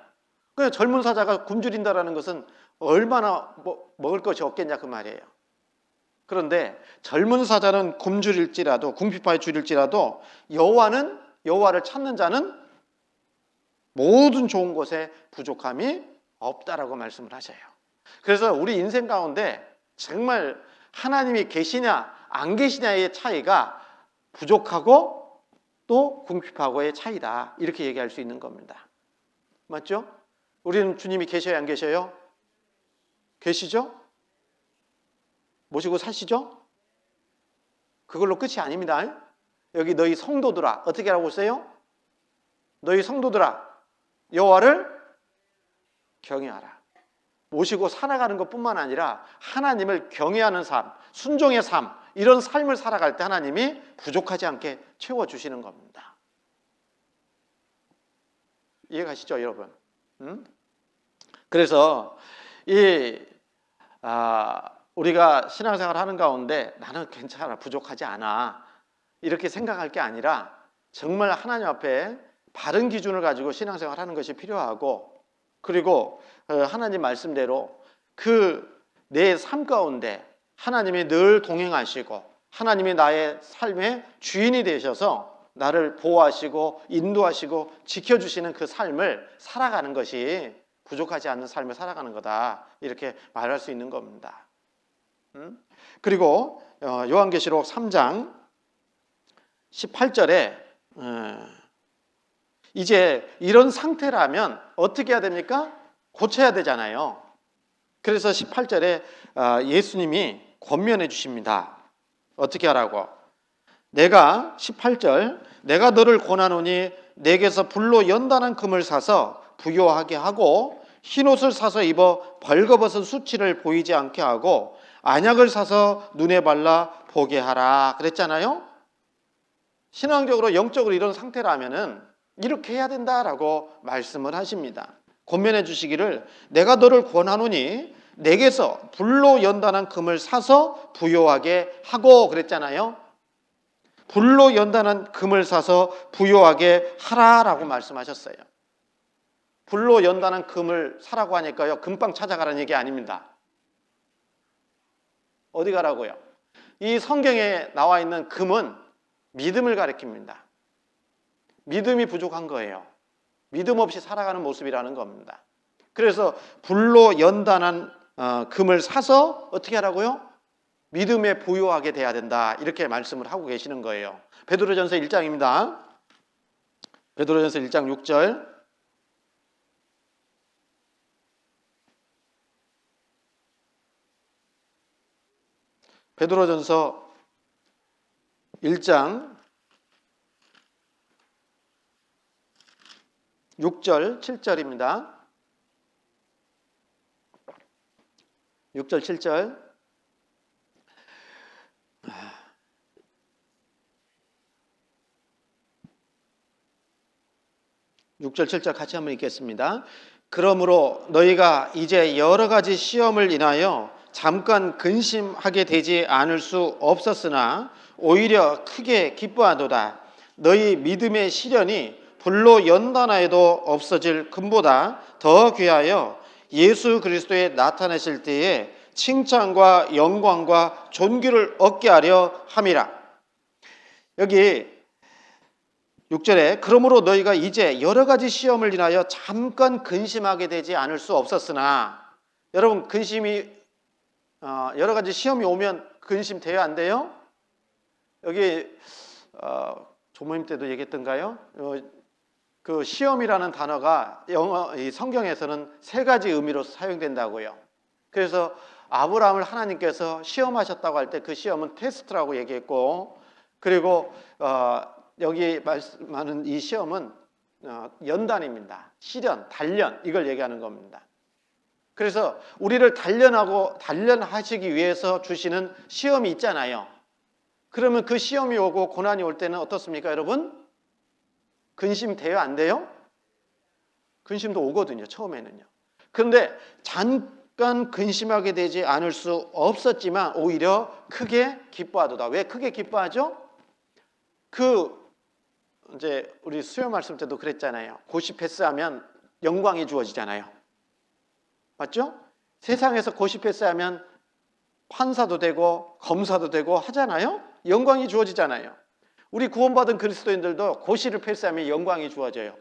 그래서 젊은 사자가 굶주린다는 것은 얼마나 먹을 것이 없겠냐 그 말이에요. 그런데 젊은 사자는 굶주릴지라도 궁핍하여 줄일지라도 여호와를 찾는 자는 모든 좋은 것에 부족함이 없다라고 말씀을 하셔요. 그래서 우리 인생 가운데 정말 하나님이 계시냐 안 계시냐의 차이가 부족하고 또 궁핍하고의 차이다, 이렇게 얘기할 수 있는 겁니다. 맞죠? 우리는 주님이 계셔요 안 계셔요? 계시죠? 모시고 사시죠? 그걸로 끝이 아닙니다. 여기 너희 성도들아 어떻게 하라고 했어요? 너희 성도들아 여호와를 경외하라. 모시고 살아가는 것뿐만 아니라 하나님을 경외하는 삶, 순종의 삶, 이런 삶을 살아갈 때 하나님이 부족하지 않게 채워주시는 겁니다. 이해가시죠, 여러분? 그래서 우리가 신앙생활 하는 가운데 나는 괜찮아, 부족하지 않아, 이렇게 생각할 게 아니라 정말 하나님 앞에 바른 기준을 가지고 신앙생활 하는 것이 필요하고, 그리고 하나님 말씀대로 내 삶 가운데 하나님이 늘 동행하시고 하나님이 나의 삶의 주인이 되셔서 나를 보호하시고 인도하시고 지켜주시는 그 삶을 살아가는 것이 부족하지 않는 삶을 살아가는 거다, 이렇게 말할 수 있는 겁니다. 그리고 요한계시록 3장 18절에 이제 이런 상태라면 어떻게 해야 됩니까? 고쳐야 되잖아요. 그래서 18절에 예수님이 권면해 주십니다. 어떻게 하라고? 18절 내가 너를 권하노니 내게서 불로 연단한 금을 사서 부요하게 하고 흰옷을 사서 입어 벌거벗은 수치를 보이지 않게 하고 안약을 사서 눈에 발라 보게 하라 그랬잖아요. 신앙적으로 영적으로 이런 상태라면은 이렇게 해야 된다라고 말씀을 하십니다. 권면해 주시기를 내가 너를 권하노니 내게서 불로 연단한 금을 사서 부요하게 하고 그랬잖아요. 불로 연단한 금을 사서 부요하게 하라라고 말씀하셨어요. 불로 연단한 금을 사라고 하니까요, 금방 찾아가라는 얘기 아닙니다. 어디 가라고요? 이 성경에 나와 있는 금은 믿음을 가리킵니다. 믿음이 부족한 거예요. 믿음 없이 살아가는 모습이라는 겁니다. 그래서 불로 연단한 금을 사서 어떻게 하라고요? 믿음에 부요하게 돼야 된다. 이렇게 말씀을 하고 계시는 거예요. 베드로전서 1장입니다. 베드로전서 1장 6절. 베드로전서 1장 6절 7절입니다. 6절 7절. 6절 7절 같이 한번 읽겠습니다. 그러므로 너희가 이제 여러 가지 시험을 인하여 잠깐 근심하게 되지 않을 수 없었으나 오히려 크게 기뻐하도다. 너희 믿음의 시련이 불로 연단하여도 없어질 금보다 더 귀하여 예수 그리스도에 나타나실 때에 칭찬과 영광과 존귀를 얻게 하려 함이라. 여기 6절에 그러므로 너희가 이제 여러 가지 시험을 인하여 잠깐 근심하게 되지 않을 수 없었으나, 여러분 근심이 여러 가지 시험이 오면 근심돼요, 안 돼요? 여기 조모님 때도 얘기했던가요? 그 시험이라는 단어가 이 성경에서는 세 가지 의미로 사용된다고요. 그래서 아브라함을 하나님께서 시험하셨다고 할 때 그 시험은 테스트라고 얘기했고, 그리고 여기 말씀하는 이 시험은 연단입니다. 시련, 단련, 이걸 얘기하는 겁니다. 그래서 우리를 단련하시기 위해서 주시는 시험이 있잖아요. 그러면 그 시험이 오고 고난이 올 때는 어떻습니까, 여러분? 근심돼요, 안 돼요? 근심도 오거든요, 처음에는요. 그런데 잠깐 근심하게 되지 않을 수 없었지만 오히려 크게 기뻐하도다. 왜 크게 기뻐하죠? 이제 우리 수요 말씀 때도 그랬잖아요. 고시 패스하면 영광이 주어지잖아요. 맞죠? 세상에서 고시 패스하면 판사도 되고 검사도 되고 하잖아요. 영광이 주어지잖아요. 우리 구원받은 그리스도인들도 고시를 패스하면 영광이 주어져요.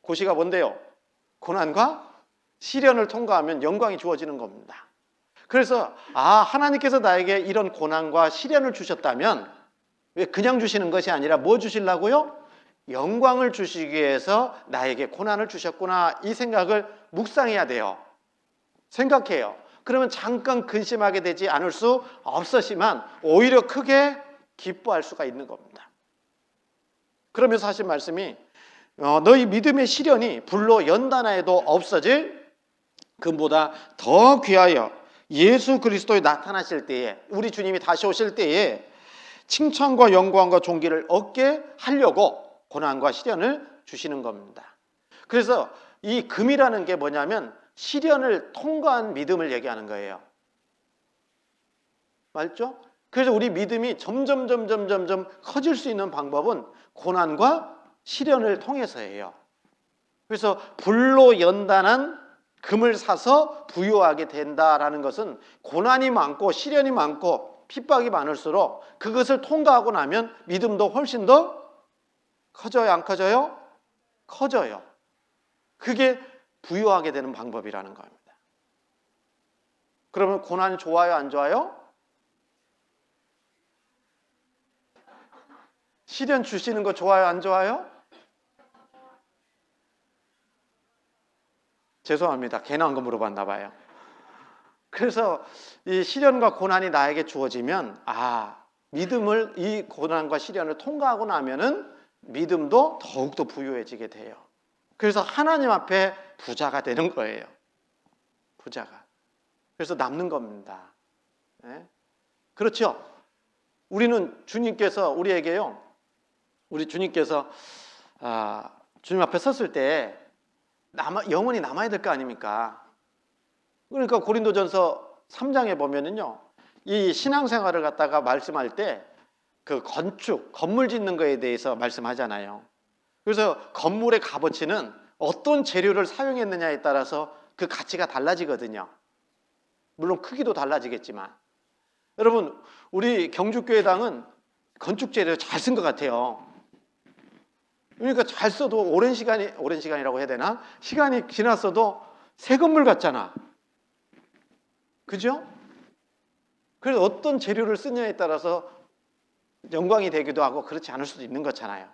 고시가 뭔데요? 고난과 시련을 통과하면 영광이 주어지는 겁니다. 그래서 하나님께서 나에게 이런 고난과 시련을 주셨다면 왜 그냥 주시는 것이 아니라 뭐 주시려고요? 영광을 주시기 위해서 나에게 고난을 주셨구나, 이 생각을 묵상해야 돼요. 생각해요. 그러면 잠깐 근심하게 되지 않을 수 없었지만 오히려 크게 기뻐할 수가 있는 겁니다. 그러면서 하신 말씀이 너희 믿음의 시련이 불로 연단하여도 없어질 금보다 더 귀하여 예수 그리스도에 나타나실 때에, 우리 주님이 다시 오실 때에 칭찬과 영광과 존귀를 얻게 하려고 고난과 시련을 주시는 겁니다. 그래서 이 금이라는 게 뭐냐면 시련을 통과한 믿음을 얘기하는 거예요. 맞죠? 그래서 우리 믿음이 점점 커질 수 있는 방법은 고난과 시련을 통해서예요. 그래서 불로 연단한 금을 사서 부유하게 된다라는 것은 고난이 많고 시련이 많고 핍박이 많을수록 그것을 통과하고 나면 믿음도 훨씬 더 커져요, 안 커져요? 커져요. 그게 부유하게 되는 방법이라는 겁니다. 그러면 고난이 좋아요, 안 좋아요? 시련 주시는 거 좋아요, 안 좋아요? 죄송합니다. 괜한 거 물어봤나 봐요. 그래서 이 시련과 고난이 나에게 주어지면 믿음을, 이 고난과 시련을 통과하고 나면은 믿음도 더욱더 부유해지게 돼요. 그래서 하나님 앞에 부자가 되는 거예요. 부자가. 그래서 남는 겁니다. 네? 그렇죠? 우리는 주님께서 우리에게요, 우리 주님께서 주님 앞에 섰을 때 영원히 남아야 될 거 아닙니까? 그러니까 고린도전서 3장에 보면은요, 이 신앙생활을 갖다가 말씀할 때 그 건축, 건물 짓는 거에 대해서 말씀하잖아요. 그래서 건물의 값어치는 어떤 재료를 사용했느냐에 따라서 그 가치가 달라지거든요. 물론 크기도 달라지겠지만. 여러분, 우리 경주교회당은 건축 재료 잘 쓴 것 같아요. 그러니까 잘 써도 오랜 시간이라고 해야 되나? 시간이 지났어도 새 건물 같잖아. 그죠? 그래서 어떤 재료를 쓰냐에 따라서 영광이 되기도 하고 그렇지 않을 수도 있는 거잖아요.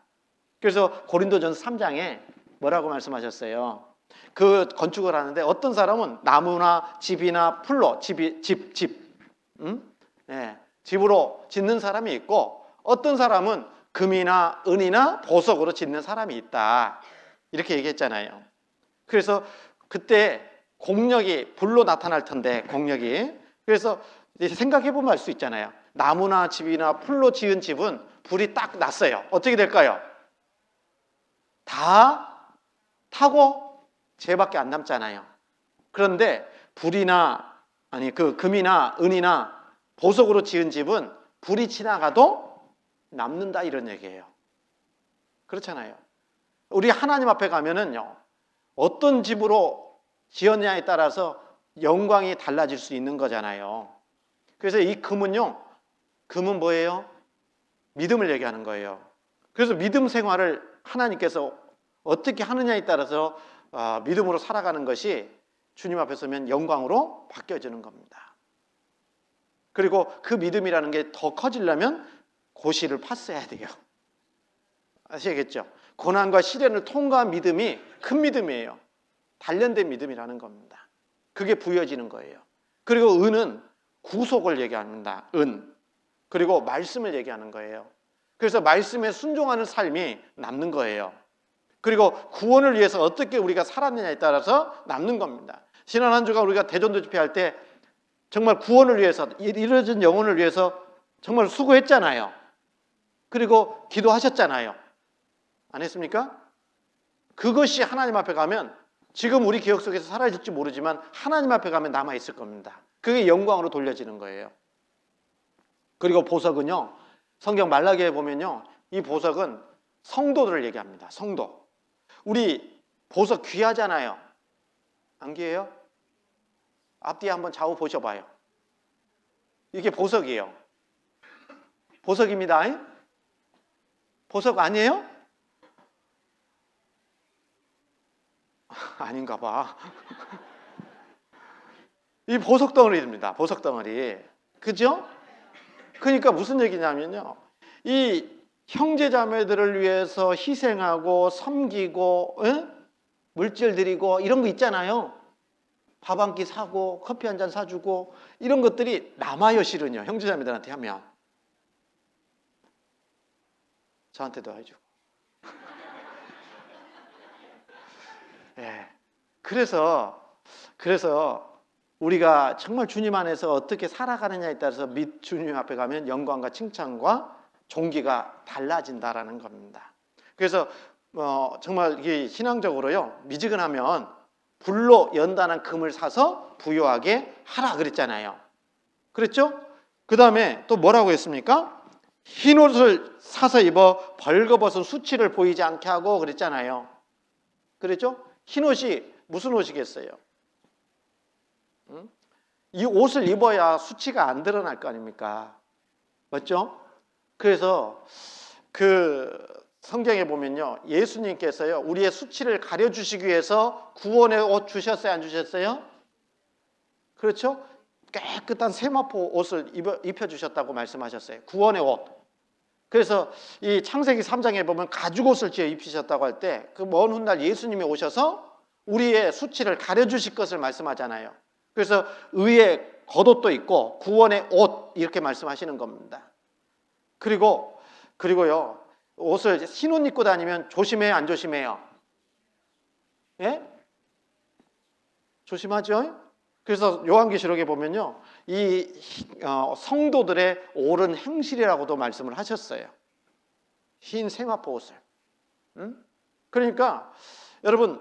그래서 고린도전서 3장에 뭐라고 말씀하셨어요? 그 건축을 하는데 어떤 사람은 나무나 집이나 풀로 집으로 짓는 사람이 있고, 어떤 사람은 금이나 은이나 보석으로 짓는 사람이 있다, 이렇게 얘기했잖아요. 그래서 그때 공력이 불로 나타날 텐데, 공력이. 그래서 생각해 보면 알 수 있잖아요. 나무나 집이나 풀로 지은 집은 불이 딱 났어요. 어떻게 될까요? 다 타고 재밖에 안 남잖아요. 그런데 그 금이나 은이나 보석으로 지은 집은 불이 지나가도 남는다, 이런 얘기예요. 그렇잖아요. 우리 하나님 앞에 가면은요, 어떤 집으로 지었냐에 따라서 영광이 달라질 수 있는 거잖아요. 그래서 이 금은 뭐예요? 믿음을 얘기하는 거예요. 그래서 믿음 생활을 하나님께서 어떻게 하느냐에 따라서 믿음으로 살아가는 것이 주님 앞에 서면 영광으로 바뀌어지는 겁니다. 그리고 그 믿음이라는 게 더 커지려면 고시를 팠어야 돼요. 아시겠죠? 고난과 시련을 통과한 믿음이 큰 믿음이에요. 단련된 믿음이라는 겁니다. 그게 부여지는 거예요. 그리고 은은 구속을 얘기합니다. 그리고 말씀을 얘기하는 거예요. 그래서 말씀에 순종하는 삶이 남는 거예요. 그리고 구원을 위해서 어떻게 우리가 살았느냐에 따라서 남는 겁니다. 지난 한 주간 우리가 대전도 집회할 때 정말 구원을 위해서, 이루어진 영혼을 위해서 정말 수고했잖아요. 그리고 기도하셨잖아요. 안 했습니까? 그것이 하나님 앞에 가면, 지금 우리 기억 속에서 사라질지 모르지만 하나님 앞에 가면 남아있을 겁니다. 그게 영광으로 돌려지는 거예요. 그리고 보석은요, 성경 말라기에 보면요, 이 보석은 성도들을 얘기합니다. 성도. 우리 보석 귀하잖아요. 안 귀해요? 앞뒤에 한번 좌우 보셔봐요. 이게 보석이에요. 보석입니다. 보석 아니에요? 아닌가 봐. 이 보석 덩어리입니다. 보석 덩어리. 그죠? 그러니까 무슨 얘기냐면요, 이 형제 자매들을 위해서 희생하고 섬기고 물질 드리고 이런 거 있잖아요. 밥 한 끼 사고 커피 한 잔 사주고 이런 것들이 남아요. 실은요, 형제 자매들한테 하면. 저한테도 해주고. 예. 그래서 우리가 정말 주님 안에서 어떻게 살아가느냐에 따라서 주님 앞에 가면 영광과 칭찬과 존귀가 달라진다라는 겁니다. 그래서 정말 이게 신앙적으로요, 미지근하면 불로 연단한 금을 사서 부요하게 하라 그랬잖아요. 그랬죠? 그 다음에 또 뭐라고 했습니까? 흰 옷을 사서 입어 벌거벗은 수치를 보이지 않게 하고 그랬잖아요. 그랬죠? 흰 옷이 무슨 옷이겠어요? 이 옷을 입어야 수치가 안 드러날 거 아닙니까? 맞죠? 그래서 그 성경에 보면요, 예수님께서요, 우리의 수치를 가려주시기 위해서 구원의 옷 주셨어요? 안 주셨어요? 그렇죠? 깨끗한 세마포 옷을 입혀주셨다고 말씀하셨어요. 구원의 옷. 그래서 이 창세기 3장에 보면 가죽옷을 지어 입히셨다고 할 때, 그 먼 훗날 예수님이 오셔서 우리의 수치를 가려주실 것을 말씀하잖아요. 그래서 의의 겉옷도 있고 구원의 옷, 이렇게 말씀하시는 겁니다. 그리고요, 옷을 흰 옷 입고 다니면 조심해요, 안 조심해요? 예? 조심하죠? 그래서 요한계시록에 보면요, 이 성도들의 옳은 행실이라고도 말씀을 하셨어요. 흰 세마포 옷을. 그러니까 여러분,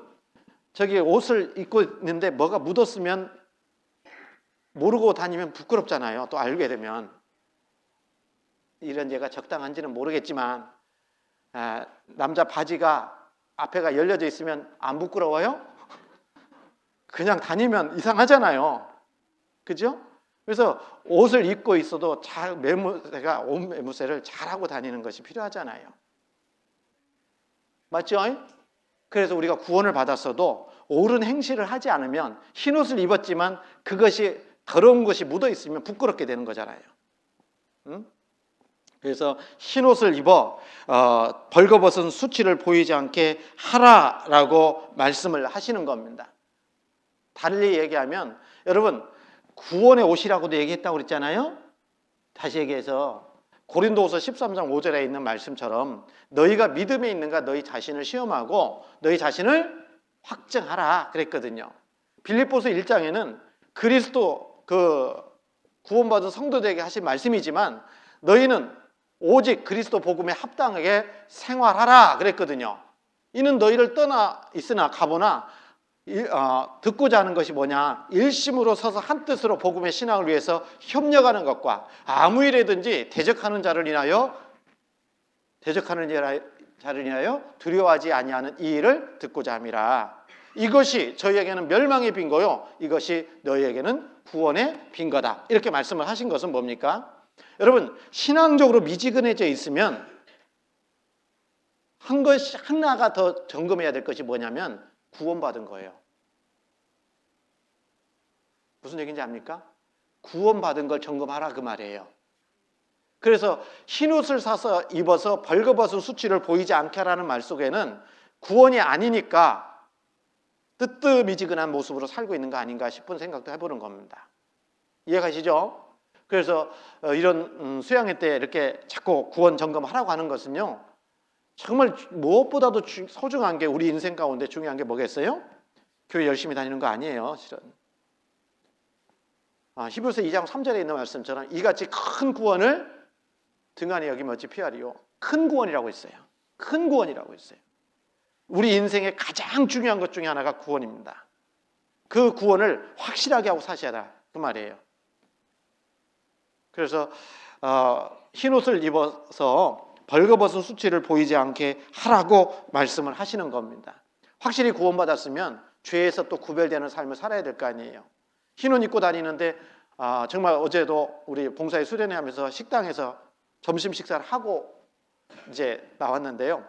저기 옷을 입고 있는데 뭐가 묻었으면 모르고 다니면 부끄럽잖아요. 또 알게 되면. 이런 예가 적당한지는 모르겠지만 남자 바지가 앞에가 열려져 있으면 안 부끄러워요? 그냥 다니면 이상하잖아요. 그죠? 그래서 옷을 입고 있어도 잘 매무새가 옷 매무새를 잘하고 다니는 것이 필요하잖아요. 맞죠? 그래서 우리가 구원을 받았어도 옳은 행실을 하지 않으면 흰 옷을 입었지만 그것이 더러운 것이 묻어 있으면 부끄럽게 되는 거잖아요. 응? 그래서 흰 옷을 입어 벌거벗은 수치를 보이지 않게 하라라고 말씀을 하시는 겁니다. 달리 얘기하면 여러분 구원의 옷이라고도 얘기했다고 그랬잖아요. 다시 얘기해서 고린도후서 13장 5절에 있는 말씀처럼 너희가 믿음에 있는가 너희 자신을 시험하고 너희 자신을 확증하라 그랬거든요. 빌립보서 1장에는 그리스도 구원받은 성도들에게 하신 말씀이지만 너희는 오직 그리스도 복음에 합당하게 생활하라 그랬거든요. 이는 너희를 떠나 있으나 가보나 듣고자 하는 것이 뭐냐? 일심으로 서서 한뜻으로 복음의 신앙을 위해서 협력하는 것과 아무 일에든지 대적하는 자를 인하여 두려워하지 아니하는 이 일을 듣고자 함이라. 이것이 저희에게는 멸망의 빈거요 이것이 너희에게는 구원의 빈거다. 이렇게 말씀을 하신 것은 뭡니까? 여러분 신앙적으로 미지근해져 있으면 하나가 더 점검해야 될 것이 뭐냐면 구원받은 거예요. 무슨 얘기인지 압니까? 구원받은 걸 점검하라 그 말이에요. 그래서 흰옷을 사서 입어서 벌거벗은 수치를 보이지 않게 하라는 말 속에는 구원이 아니니까 뜨뜻미지근한 모습으로 살고 있는 거 아닌가 싶은 생각도 해보는 겁니다. 이해가시죠? 그래서 이런 수양회 때 이렇게 자꾸 구원 점검하라고 하는 것은요 정말 무엇보다도 소중한 게 우리 인생 가운데 중요한 게 뭐겠어요? 교회 열심히 다니는 거 아니에요 실은. 히브리서 2장 3절에 있는 말씀처럼 이같이 큰 구원을 등한히 여기면 어찌 피하리요. 큰 구원이라고 있어요. 큰 구원이라고 있어요. 우리 인생의 가장 중요한 것 중에 하나가 구원입니다. 그 구원을 확실하게 하고 사셔야 그 말이에요. 그래서 흰옷을 입어서 벌거벗은 수치를 보이지 않게 하라고 말씀을 하시는 겁니다. 확실히 구원받았으면 죄에서 또 구별되는 삶을 살아야 될 거 아니에요. 흰옷 입고 다니는데 정말 어제도 우리 봉사에 수련회 하면서 식당에서 점심 식사를 하고 이제 나왔는데요.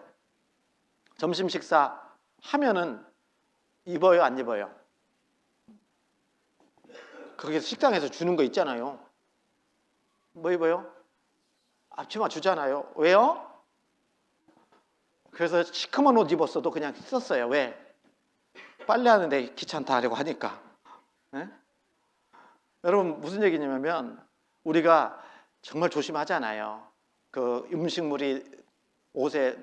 점심 식사 하면은 입어요, 안 입어요? 거기서 식당에서 주는 거 있잖아요. 뭐 입어요? 앞치마 주잖아요. 왜요? 그래서 시커먼 옷 입었어도 그냥 썼어요. 왜? 빨래하는데 귀찮다 하려고 하니까. 네? 여러분 무슨 얘기냐면 우리가 정말 조심하잖아요. 그 음식물이 옷에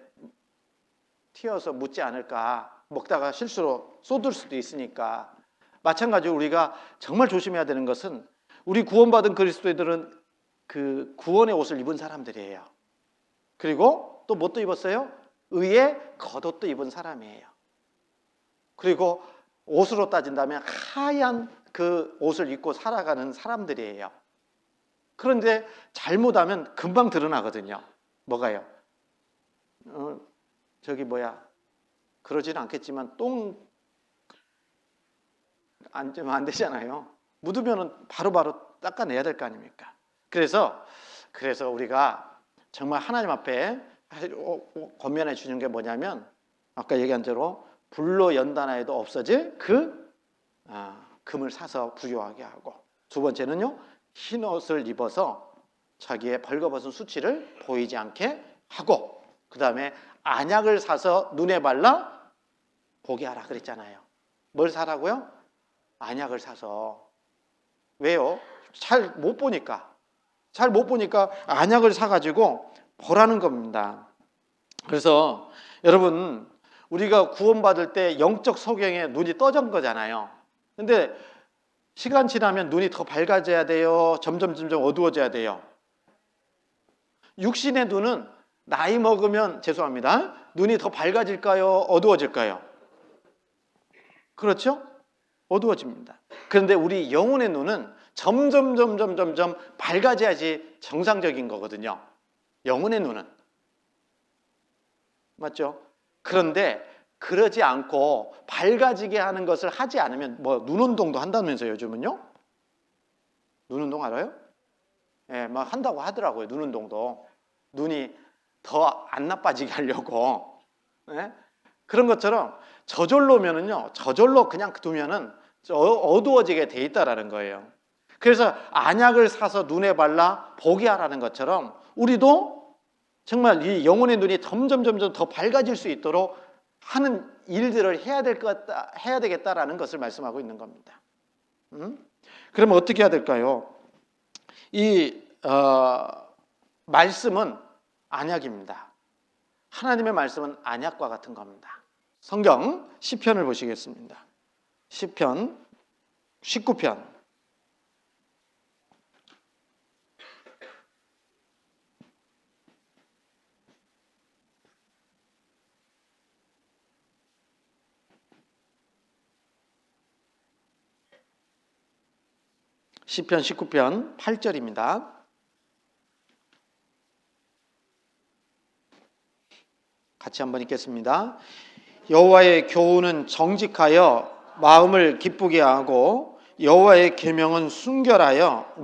튀어서 묻지 않을까. 먹다가 실수로 쏟을 수도 있으니까. 마찬가지로 우리가 정말 조심해야 되는 것은 우리 구원받은 그리스도인들은 그 구원의 옷을 입은 사람들이에요. 그리고 또 뭣도 입었어요? 의의 겉옷도 입은 사람이에요. 그리고 옷으로 따진다면 하얀 그 옷을 입고 살아가는 사람들이에요. 그런데 잘못하면 금방 드러나거든요. 뭐가요? 그러지는 않겠지만 똥 앉으면 안 되잖아요. 묻으면 바로바로 닦아내야 될 거 아닙니까? 그래서 우리가 정말 하나님 앞에 권면해 주는 게 뭐냐면 아까 얘기한 대로 불로 연단하여도 없어질 금을 사서 부유하게 하고, 두 번째는요 흰 옷을 입어서 자기의 벌거벗은 수치를 보이지 않게 하고, 그 다음에 안약을 사서 눈에 발라 보게 하라 그랬잖아요. 뭘 사라고요? 안약을 사서. 왜요? 잘 못 보니까 안약을 사가지고 보라는 겁니다. 그래서 여러분 우리가 구원받을 때 영적 소경에 눈이 떠진 거잖아요. 근데 시간 지나면 눈이 더 밝아져야 돼요? 점점 어두워져야 돼요? 육신의 눈은 나이 먹으면 눈이 더 밝아질까요? 어두워질까요? 그렇죠? 어두워집니다. 그런데 우리 영혼의 눈은 점점 밝아져야지 정상적인 거거든요. 영혼의 눈은. 맞죠? 그런데 그러지 않고 밝아지게 하는 것을 하지 않으면 뭐 눈 운동도 한다면서요, 요즘은요? 눈 운동 알아요? 예, 막 한다고 하더라고요. 눈 운동도. 눈이 더 안 나빠지게 하려고. 예? 그런 것처럼 저절로면은요. 저절로 그냥 두면은 어두워지게 돼 있다라는 거예요. 그래서 안약을 사서 눈에 발라 보게 하라는 것처럼 우리도 정말 이 영혼의 눈이 점점 더 밝아질 수 있도록 하는 일들을 해야 되겠다라는 것을 말씀하고 있는 겁니다. 그러면 어떻게 해야 될까요? 이 말씀은 안약입니다. 하나님의 말씀은 안약과 같은 겁니다. 성경 시편을 보시겠습니다. 시편 19편. 시편 19편 8절입니다. 같이 한번 읽겠습니다. 여호와의 교훈은 정직하여 마음을 기쁘게 하고 여호와의 계명은 순결하여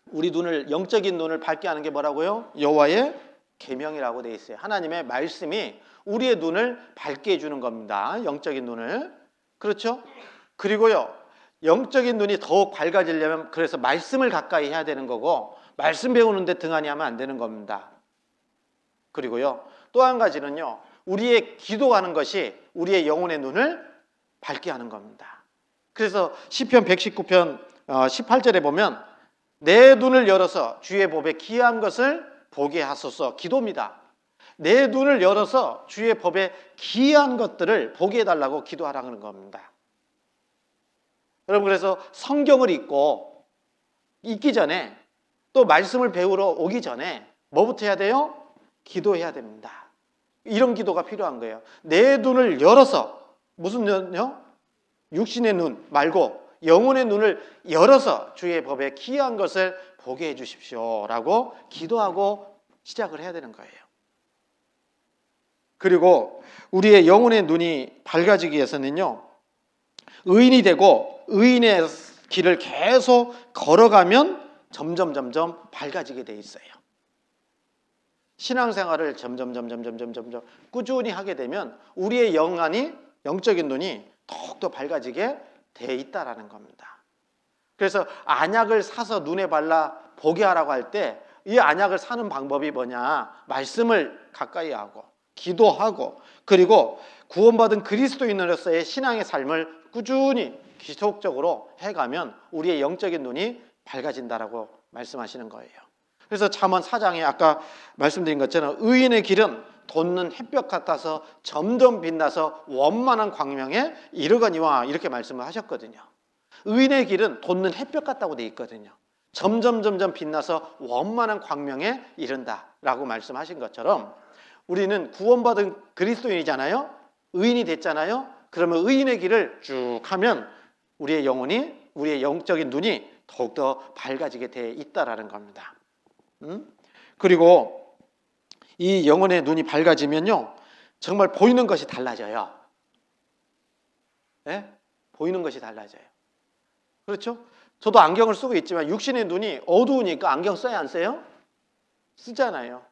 우리 눈을 영적인 눈을 밝게 하는 게 뭐라고요? 여호와의 계명이라고 되어 있어요. 하나님의 말씀이 우리의 눈을 밝게 해주는 겁니다. 영적인 눈을. 그렇죠? 그리고요. 영적인 눈이 더욱 밝아지려면 그래서 말씀을 가까이 해야 되는 거고 말씀 배우는데 등한히 하면 안 되는 겁니다. 그리고요. 또 한 가지는요. 우리의 기도하는 것이 우리의 영혼의 눈을 밝게 하는 겁니다. 그래서 시편 119편 18절에 보면 내 눈을 열어서 주의 법에 기이한 것을 보게 하소서. 기도입니다. 내 눈을 열어서 주의 법에 기이한 것들을 보게 해달라고 기도하라는 겁니다. 여러분 그래서 성경을 읽기 전에 또 말씀을 배우러 오기 전에 뭐부터 해야 돼요? 기도해야 됩니다. 이런 기도가 필요한 거예요. 내 눈을 열어서 무슨 눈요? 육신의 눈 말고 영혼의 눈을 열어서 주의 법에 기이한 것을 보게 해 주십시오라고 기도하고 시작을 해야 되는 거예요. 그리고 우리의 영혼의 눈이 밝아지기 위해서는요. 의인이 되고 의인의 길을 계속 걸어가면 점점 밝아지게 돼 있어요. 신앙생활을 점점 꾸준히 하게 되면 우리의 영적인 눈이 더욱더 밝아지게 돼 있다라는 겁니다. 그래서 안약을 사서 눈에 발라 보게 하라고 할 때 이 안약을 사는 방법이 뭐냐? 말씀을 가까이 하고 기도하고 그리고 구원받은 그리스도인으로서의 신앙의 삶을 꾸준히 지속적으로 해가면 우리의 영적인 눈이 밝아진다라고 말씀하시는 거예요. 그래서 잠언 4장에 아까 말씀드린 것처럼 의인의 길은 돋는 햇볕 같아서 점점 빛나서 원만한 광명에 이르거니와 이렇게 말씀을 하셨거든요. 의인의 길은 돋는 햇볕 같다고 되어 있거든요. 점점 빛나서 원만한 광명에 이른다라고 말씀하신 것처럼 우리는 구원받은 그리스도인이잖아요. 의인이 됐잖아요. 그러면 의인의 길을 쭉 하면 우리의 영적인 눈이 더욱더 밝아지게 돼 있다라는 겁니다. 그리고 이 영혼의 눈이 밝아지면요. 정말 보이는 것이 달라져요. 네? 보이는 것이 달라져요. 그렇죠? 저도 안경을 쓰고 있지만 육신의 눈이 어두우니까 안경 써야 안 써요? 쓰잖아요.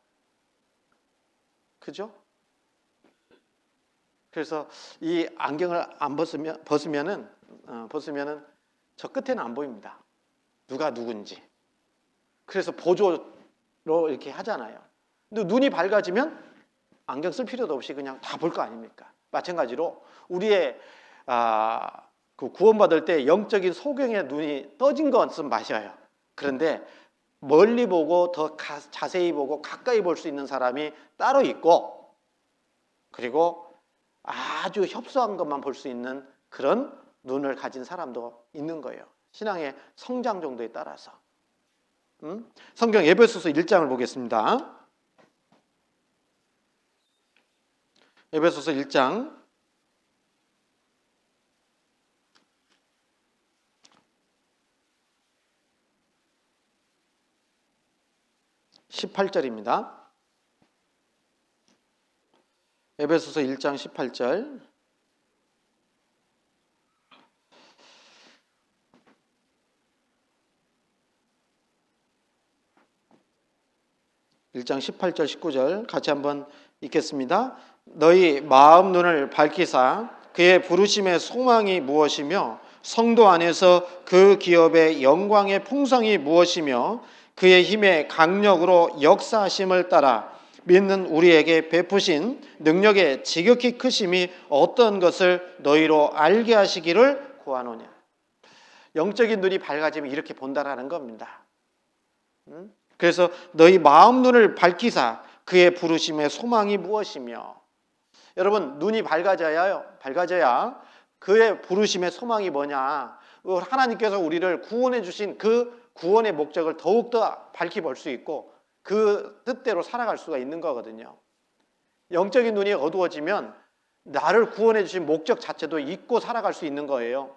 그죠? 그래서 이 안경을 안 벗으면은 저 끝에는 안 보입니다. 누가 누군지. 그래서 보조로 이렇게 하잖아요. 근데 눈이 밝아지면 안경 쓸 필요도 없이 그냥 다 볼 거 아닙니까? 마찬가지로 우리의 그 구원받을 때 영적인 소경의 눈이 떠진 것은 맞아요. 그런데 멀리 보고 더 자세히 보고 가까이 볼 수 있는 사람이 따로 있고 그리고 아주 협소한 것만 볼 수 있는 그런 눈을 가진 사람도 있는 거예요. 신앙의 성장 정도에 따라서. 성경 에베소서 1장을 보겠습니다. 에베소서 1장 18절입니다. 에베소서 1장 18절. (1장 18절 19절) 같이 한번 읽겠습니다. 너희 마음 눈을 밝히사 그의 부르심의 소망이 무엇이며 성도 안에서 그 기업의 영광의 풍성이 무엇이며 그의 힘의 강력으로 역사하심을 따라 믿는 우리에게 베푸신 능력의 지극히 크심이 어떤 것을 너희로 알게 하시기를 구하노냐. 영적인 눈이 밝아지면 이렇게 본다라는 겁니다. 그래서 너희 마음 눈을 밝히사 그의 부르심의 소망이 무엇이며, 여러분 눈이 밝아져야 그의 부르심의 소망이 뭐냐, 하나님께서 우리를 구원해 주신 그 구원의 목적을 더욱더 밝히 볼 수 있고 그 뜻대로 살아갈 수가 있는 거거든요. 영적인 눈이 어두워지면 나를 구원해 주신 목적 자체도 잊고 살아갈 수 있는 거예요.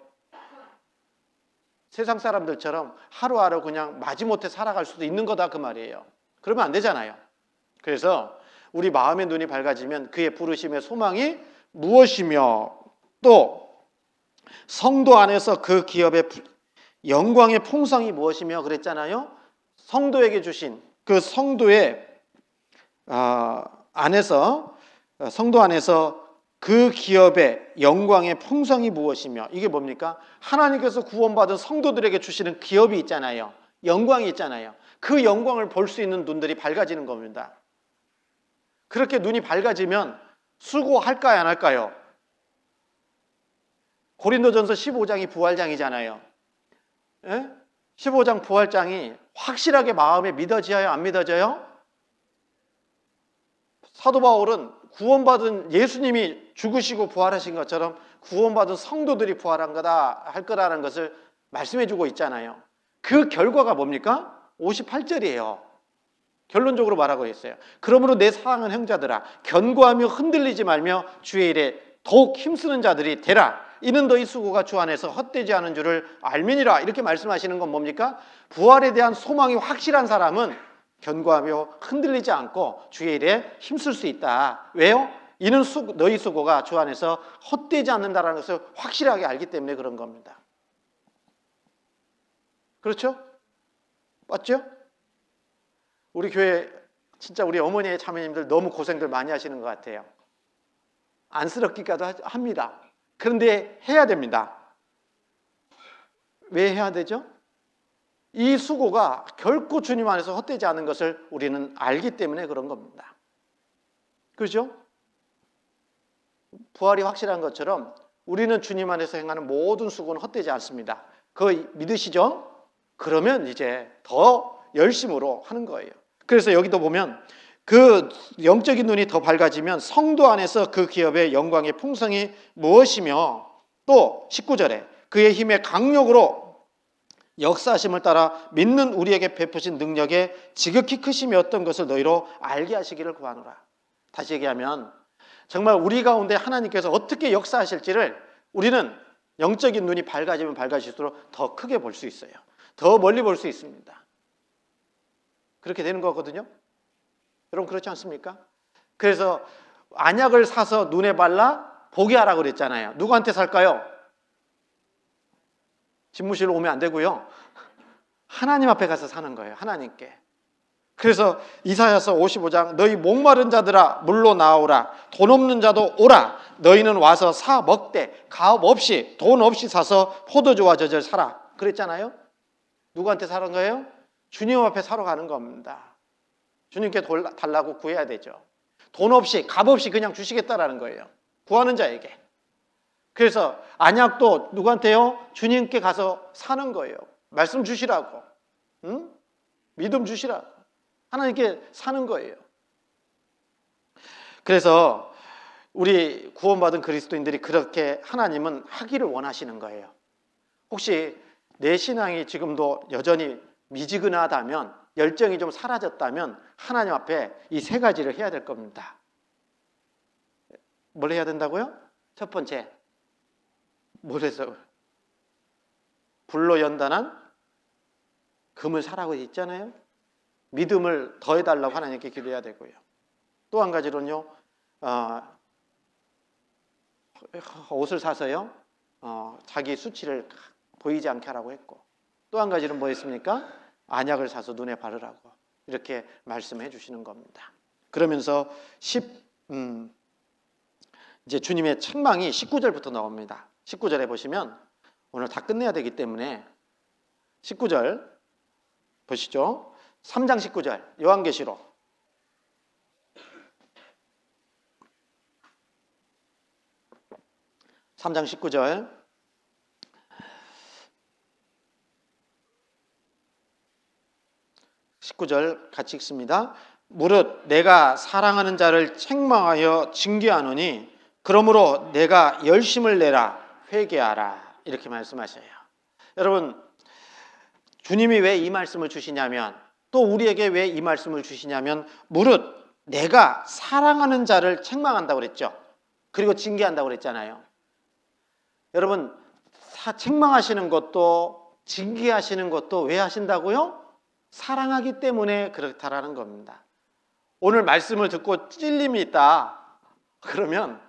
세상 사람들처럼 하루하루 그냥 마지못해 살아갈 수도 있는 거다 그 말이에요. 그러면 안 되잖아요. 그래서 우리 마음의 눈이 밝아지면 그의 부르심의 소망이 무엇이며 또 성도 안에서 그 기업의 영광의 풍성이 무엇이며 그랬잖아요. 성도에게 주신 그 성도의 성도 안에서 그 기업의 영광의 풍성이 무엇이며, 이게 뭡니까? 하나님께서 구원받은 성도들에게 주시는 기업이 있잖아요. 영광이 있잖아요. 그 영광을 볼 수 있는 눈들이 밝아지는 겁니다. 그렇게 눈이 밝아지면 수고할까요, 안 할까요? 고린도전서 15장이 부활장이잖아요. 예? 15장 부활장이 확실하게 마음에 믿어져요, 안 믿어져요? 사도 바울은 구원받은 예수님이 죽으시고 부활하신 것처럼 구원받은 성도들이 부활한 거다 할 거라는 것을 말씀해 주고 있잖아요. 그 결과가 뭡니까? 58절이에요. 결론적으로 말하고 있어요. 그러므로 내 사랑하는 형제들아 견고하며 흔들리지 말며 주의 일에 더욱 힘쓰는 자들이 되라. 이는 너희 수고가 주 안에서 헛되지 않은 줄을 알미니라. 이렇게 말씀하시는 건 뭡니까? 부활에 대한 소망이 확실한 사람은 견고하며 흔들리지 않고 주의 일에 힘쓸 수 있다. 왜요? 이는 너희 수고가 주 안에서 헛되지 않는다는 것을 확실하게 알기 때문에 그런 겁니다. 그렇죠? 맞죠? 우리 교회 진짜 우리 어머니의 자매님들 너무 고생들 많이 하시는 것 같아요. 안쓰럽기까지 합니다. 그런데 해야 됩니다. 왜 해야 되죠? 이 수고가 결코 주님 안에서 헛되지 않은 것을 우리는 알기 때문에 그런 겁니다. 그렇죠? 부활이 확실한 것처럼 우리는 주님 안에서 행하는 모든 수고는 헛되지 않습니다. 그거 믿으시죠? 그러면 이제 더 열심으로 하는 거예요. 그래서 여기도 보면 그 영적인 눈이 더 밝아지면 성도 안에서 그 기업의 영광의 풍성이 무엇이며 또 19절에 그의 힘의 강력으로 역사하심을 따라 믿는 우리에게 베푸신 능력의 지극히 크심이 어떤 것을 너희로 알게 하시기를 구하노라. 다시 얘기하면 정말 우리 가운데 하나님께서 어떻게 역사하실지를 우리는 영적인 눈이 밝아지면 밝아질수록 더 크게 볼 수 있어요. 더 멀리 볼 수 있습니다. 그렇게 되는 거거든요. 여러분 그렇지 않습니까? 그래서 안약을 사서 눈에 발라 보게 하라고 그랬잖아요. 누구한테 살까요? 집무실로 오면 안 되고요. 하나님 앞에 가서 사는 거예요. 하나님께. 그래서 이사야서 55장 너희 목마른 자들아 물로 나오라. 돈 없는 자도 오라. 너희는 와서 사 먹되 가업 없이 돈 없이 사서 포도주와 젖을 사라. 그랬잖아요. 누구한테 사는 거예요? 주님 앞에 사러 가는 겁니다. 주님께 달라고 구해야 되죠. 돈 없이 값 없이 그냥 주시겠다라는 거예요. 구하는 자에게. 그래서 안약도 누구한테요? 주님께 가서 사는 거예요. 말씀 주시라고. 응? 믿음 주시라고. 하나님께 사는 거예요. 그래서 우리 구원받은 그리스도인들이 그렇게 하나님은 하기를 원하시는 거예요. 혹시 내 신앙이 지금도 여전히 미지근하다면, 열정이 좀 사라졌다면 하나님 앞에 이 세 가지를 해야 될 겁니다. 뭘 해야 된다고요? 첫 번째, 뭘 해서? 불로 연단한 금을 사라고 있잖아요. 믿음을 더해달라고 하나님께 기도해야 되고요. 또 한 가지로는요, 옷을 사서요, 자기 수치를 보이지 않게 하라고 했고, 또 한 가지는 뭐였습니까? 안약을 사서 눈에 바르라고 이렇게 말씀해 주시는 겁니다. 그러면서 이제 주님의 책망이 19절부터 나옵니다. 19절에 보시면 오늘 다 끝내야 되기 때문에 19절 보시죠. 3장 19절 요한계시록. (3장 19절) 같이 읽습니다. 무릇 내가 사랑하는 자를 책망하여 징계하노니 그러므로 내가 열심을 내라 회개하라 이렇게 말씀하셔요. 여러분, 주님이 왜 이 말씀을 주시냐면, 또 우리에게 왜 이 말씀을 주시냐면, 무릇 내가 사랑하는 자를 책망한다고 그랬죠. 그리고 징계한다고 그랬잖아요. 여러분, 책망하시는 것도 징계하시는 것도 왜 하신다고요? 사랑하기 때문에 그렇다라는 겁니다. 오늘 말씀을 듣고 찔림이 있다 그러면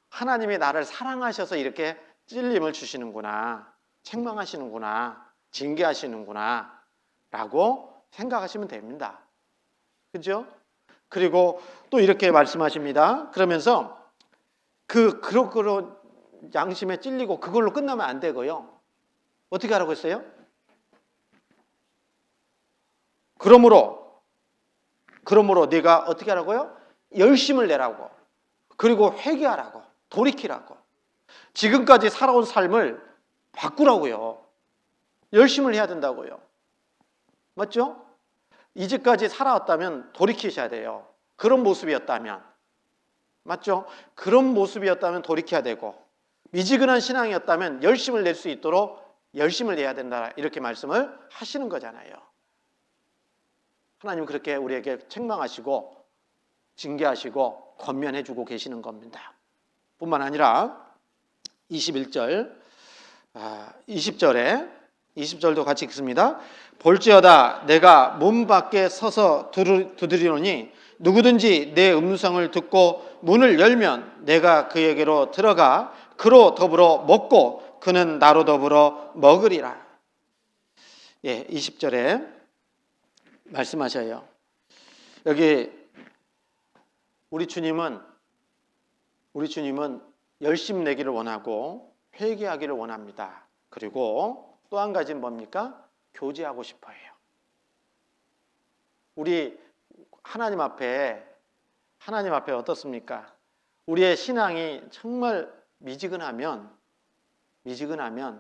하나님이 나를 사랑하셔서 이렇게 찔림을 주시는구나, 책망하시는구나, 징계하시는구나 라고 생각하시면 됩니다. 그죠? 그리고 또 이렇게 말씀하십니다. 그러면서 그런 양심에 찔리고 그걸로 끝나면 안 되고요. 어떻게 하라고 했어요? 그러므로 네가 어떻게 하라고요? 열심을 내라고, 그리고 회개하라고, 돌이키라고, 지금까지 살아온 삶을 바꾸라고요. 열심을 해야 된다고요. 맞죠? 이제까지 살아왔다면 돌이키셔야 돼요. 그런 모습이었다면. 맞죠? 그런 모습이었다면 돌이켜야 되고, 미지근한 신앙이었다면 열심을 낼 수 있도록 열심을 내야 된다 이렇게 말씀을 하시는 거잖아요. 하나님은 그렇게 우리에게 책망하시고 징계하시고 권면해주고 계시는 겁니다. 뿐만 아니라 20절에 20절도 같이 읽습니다. 볼지어다 내가 문 밖에 서서 두드리노니 누구든지 내 음성을 듣고 문을 열면 내가 그에게로 들어가 그로 더불어 먹고 그는 나로 더불어 먹으리라. 20절에 말씀하셔요. 여기 우리 주님은 열심 내기를 원하고 회개하기를 원합니다. 그리고 또 한 가지는 뭡니까? 교제하고 싶어 해요. 우리 하나님 앞에 어떻습니까? 우리의 신앙이 정말 미지근하면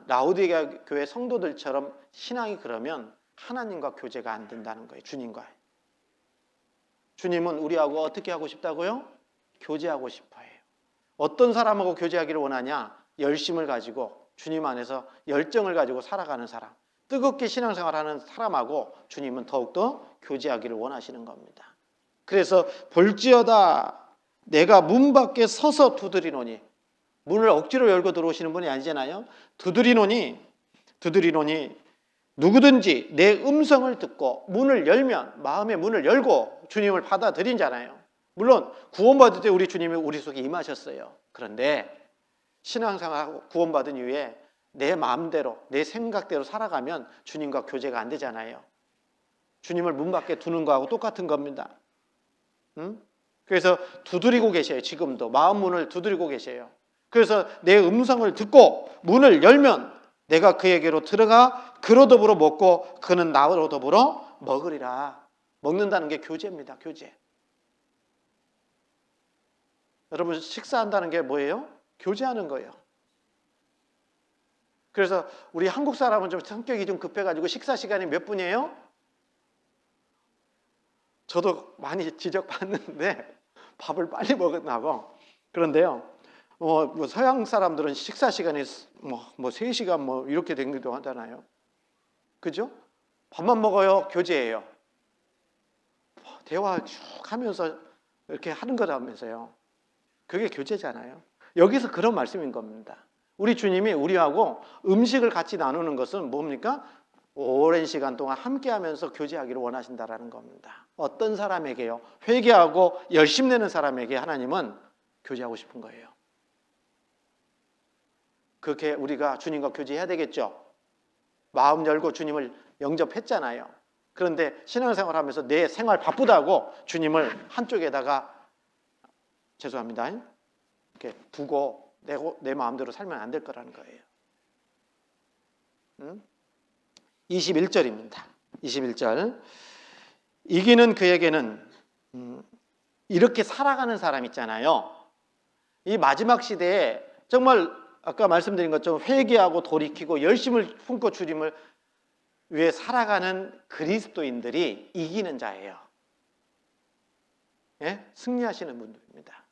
라오디게아 교회 성도들처럼 신앙이 그러면 하나님과 교제가 안 된다는 거예요. 주님과. 주님은 우리하고 어떻게 하고 싶다고요? 교제하고 싶어 해요. 어떤 사람하고 교제하기를 원하냐? 열심을 가지고 주님 안에서 열정을 가지고 살아가는 사람, 뜨겁게 신앙생활하는 사람하고 주님은 더욱더 교제하기를 원하시는 겁니다. 그래서 볼지어다 내가 문 밖에 서서 두드리노니, 문을 억지로 열고 들어오시는 분이 아니잖아요. 두드리노니 누구든지 내 음성을 듣고 문을 열면, 마음의 문을 열고 주님을 받아들인잖아요. 물론 구원받을 때 우리 주님이 우리 속에 임하셨어요. 그런데 신앙생활하고 구원받은 이후에 내 마음대로 내 생각대로 살아가면 주님과 교제가 안 되잖아요. 주님을 문 밖에 두는 거하고 똑같은 겁니다. 그래서 두드리고 계셔요. 지금도 마음 문을 두드리고 계셔요. 그래서 내 음성을 듣고 문을 열면 내가 그에게로 들어가 그로 더불어 먹고 그는 나로 더불어 먹으리라. 먹는다는 게 교제입니다. 교제. 여러분, 식사한다는 게 뭐예요? 교제하는 거예요. 그래서 우리 한국 사람은 좀 성격이 좀 급해가지고 식사 시간이 몇 분이에요? 저도 많이 지적받는데 밥을 빨리 먹는다고. 그런데요, 뭐 서양 사람들은 식사 시간이 뭐 3시간 이렇게 되기도 하잖아요. 그죠? 밥만 먹어요? 교제예요. 대화 쭉 하면서 이렇게 하는 거라면서요. 그게 교제잖아요. 여기서 그런 말씀인 겁니다. 우리 주님이 우리하고 음식을 같이 나누는 것은 뭡니까? 오랜 시간 동안 함께하면서 교제하기를 원하신다라는 겁니다. 어떤 사람에게요? 회개하고 열심 내는 사람에게 하나님은 교제하고 싶은 거예요. 그렇게 우리가 주님과 교제해야 되겠죠. 마음 열고 주님을 영접했잖아요. 그런데 신앙생활 하면서 내 생활 바쁘다고 주님을 한쪽에다가 죄송합니다 이렇게 두고 내 마음대로 살면 안 될 거라는 거예요. 21절입니다. 21절. 이기는 그에게는 이렇게 살아가는 사람 있잖아요. 이 마지막 시대에 정말 아까 말씀드린 것처럼 회개하고 돌이키고 열심을 품고 주님을 위해 살아가는 그리스도인들이 이기는 자예요. 예? 승리하시는 분들입니다.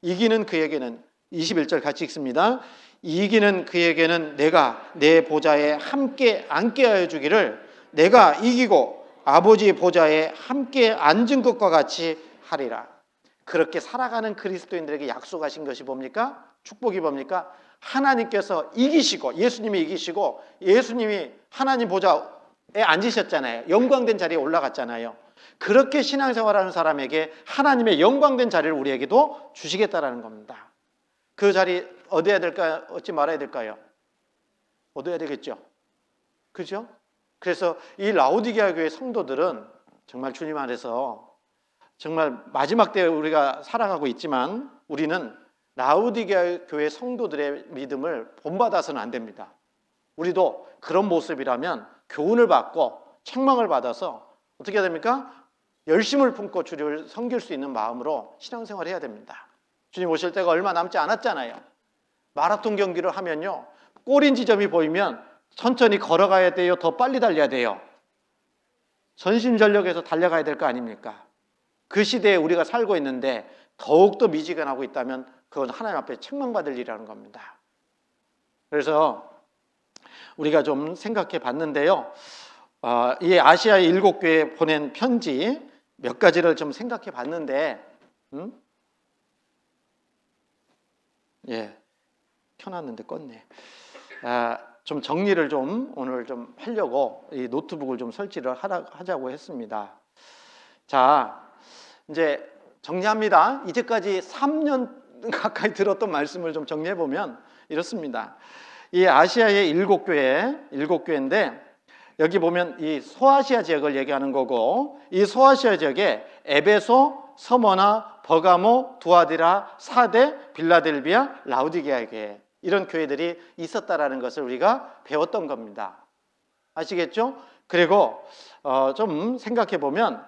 이기는 그에게는 21절 같이 읽습니다. 이기는 그에게는 내가 내 보좌에 함께 앉게 하여 주기를 내가 이기고 아버지 보좌에 함께 앉은 것과 같이 하리라. 그렇게 살아가는 그리스도인들에게 약속하신 것이 뭡니까? 축복이 뭡니까? 하나님께서 이기시고 예수님이 이기시고 예수님이 하나님 보좌에 앉으셨잖아요. 영광된 자리에 올라갔잖아요. 그렇게 신앙생활하는 사람에게 하나님의 영광된 자리를 우리에게도 주시겠다라는 겁니다. 그 자리 얻어야 될까요? 얻지 말아야 될까요? 얻어야 되겠죠. 그죠? 그래서 이 라오디게아 교회 성도들은 정말 주님 안에서 정말 마지막 때에 우리가 살아가고 있지만 우리는 라오디게아 교회 성도들의 믿음을 본받아서는 안 됩니다. 우리도 그런 모습이라면 교훈을 받고 책망을 받아서 어떻게 해야 됩니까? 열심을 품고 주를 섬길 수 있는 마음으로 신앙생활을 해야 됩니다. 주님 오실 때가 얼마 남지 않았잖아요. 마라톤 경기를 하면요, 꼬린 지점이 보이면 천천히 걸어가야 돼요? 더 빨리 달려야 돼요? 전심전력해서 달려가야 될 거 아닙니까? 그 시대에 우리가 살고 있는데 더욱더 미지근하고 있다면 그건 하나님 앞에 책망받을 일이라는 겁니다. 그래서 우리가 좀 생각해 봤는데요. 이 아시아의 7교회에 보낸 편지 몇 가지를 좀 생각해 봤는데 켜놨는데 껐네. 좀 정리를 좀 오늘 좀 하려고 이 노트북을 좀 설치를 하자고 했습니다. 자, 이제 정리합니다. 이제까지 3년 가까이 들었던 말씀을 좀 정리해 보면 이렇습니다. 이 아시아의 7교회인데 여기 보면 이 소아시아 지역을 얘기하는 거고, 이 소아시아 지역에 에베소, 서머나, 버가모, 두아디라, 사데, 빌라델비아, 라오디게아 교회, 이런 교회들이 있었다라는 것을 우리가 배웠던 겁니다. 아시겠죠? 그리고 좀 생각해 보면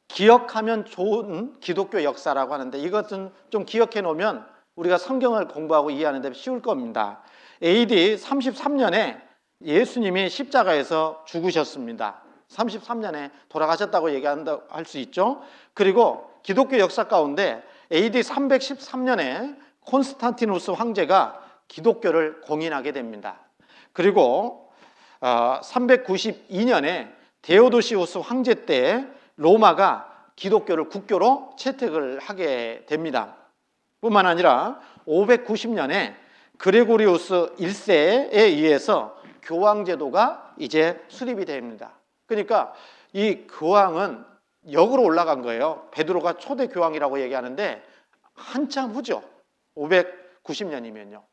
기억하면 좋은 기독교 역사라고 하는데 이것은 좀 기억해 놓으면 우리가 성경을 공부하고 이해하는 데 쉬울 겁니다. AD 33년에 예수님이 십자가에서 죽으셨습니다. 33년에 돌아가셨다고 얘기한다 할 수 있죠. 그리고 기독교 역사 가운데 AD 313년에 콘스탄티누스 황제가 기독교를 공인하게 됩니다. 그리고 392년에 데오도시우스 황제 때 로마가 기독교를 국교로 채택을 하게 됩니다. 뿐만 아니라 590년에 그레고리우스 1세에 의해서 교황제도가 이제 수립이 됩니다. 그러니까 이 교황은 역으로 올라간 거예요. 베드로가 초대 교황이라고 얘기하는데 한참 후죠. 590년이면요.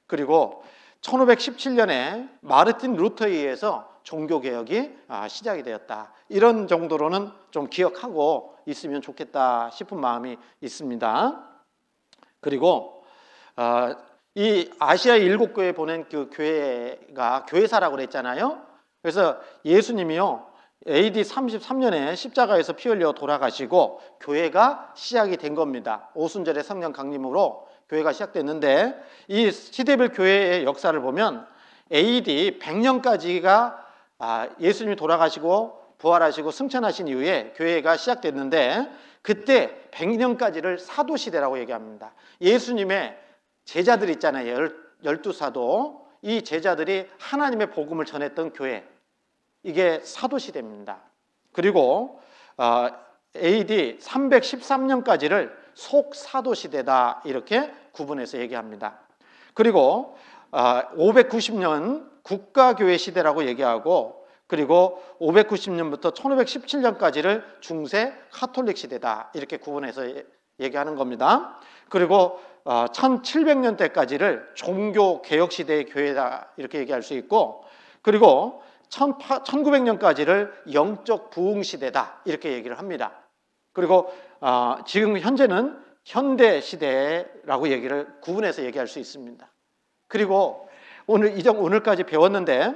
그리고 1517년에 마르틴 루터에 의해서 종교개혁이 시작이 되었다. 이런 정도로는 좀 기억하고 있으면 좋겠다 싶은 마음이 있습니다. 그리고 이 아시아 7교회 보낸 그 교회가 교회사라고 그랬잖아요. 그래서 예수님이요 AD 33년에 십자가에서 피 흘려 돌아가시고 교회가 시작이 된 겁니다. 오순절의 성령 강림으로 교회가 시작됐는데 이 시대별 교회의 역사를 보면 AD 100년까지가 예수님이 돌아가시고 부활하시고 승천하신 이후에 교회가 시작됐는데 그때 100년까지를 사도시대라고 얘기합니다. 예수님의 제자들 있잖아요. 12사도. 이 제자들이 하나님의 복음을 전했던 교회, 이게 사도시대입니다. 그리고 AD 313년까지를 속사도시대다 이렇게 구분해서 얘기합니다. 그리고 590년 국가교회 시대라고 얘기하고, 그리고 590년부터 1517년까지를 중세 카톨릭 시대다 이렇게 구분해서 얘기하는 겁니다. 그리고 1700년대까지를 종교개혁 시대의 교회다 이렇게 얘기할 수 있고, 그리고 1900년까지를 영적 부흥 시대다 이렇게 얘기를 합니다. 그리고 지금 현재는 현대 시대라고 얘기를 구분해서 얘기할 수 있습니다. 그리고 오늘까지 배웠는데,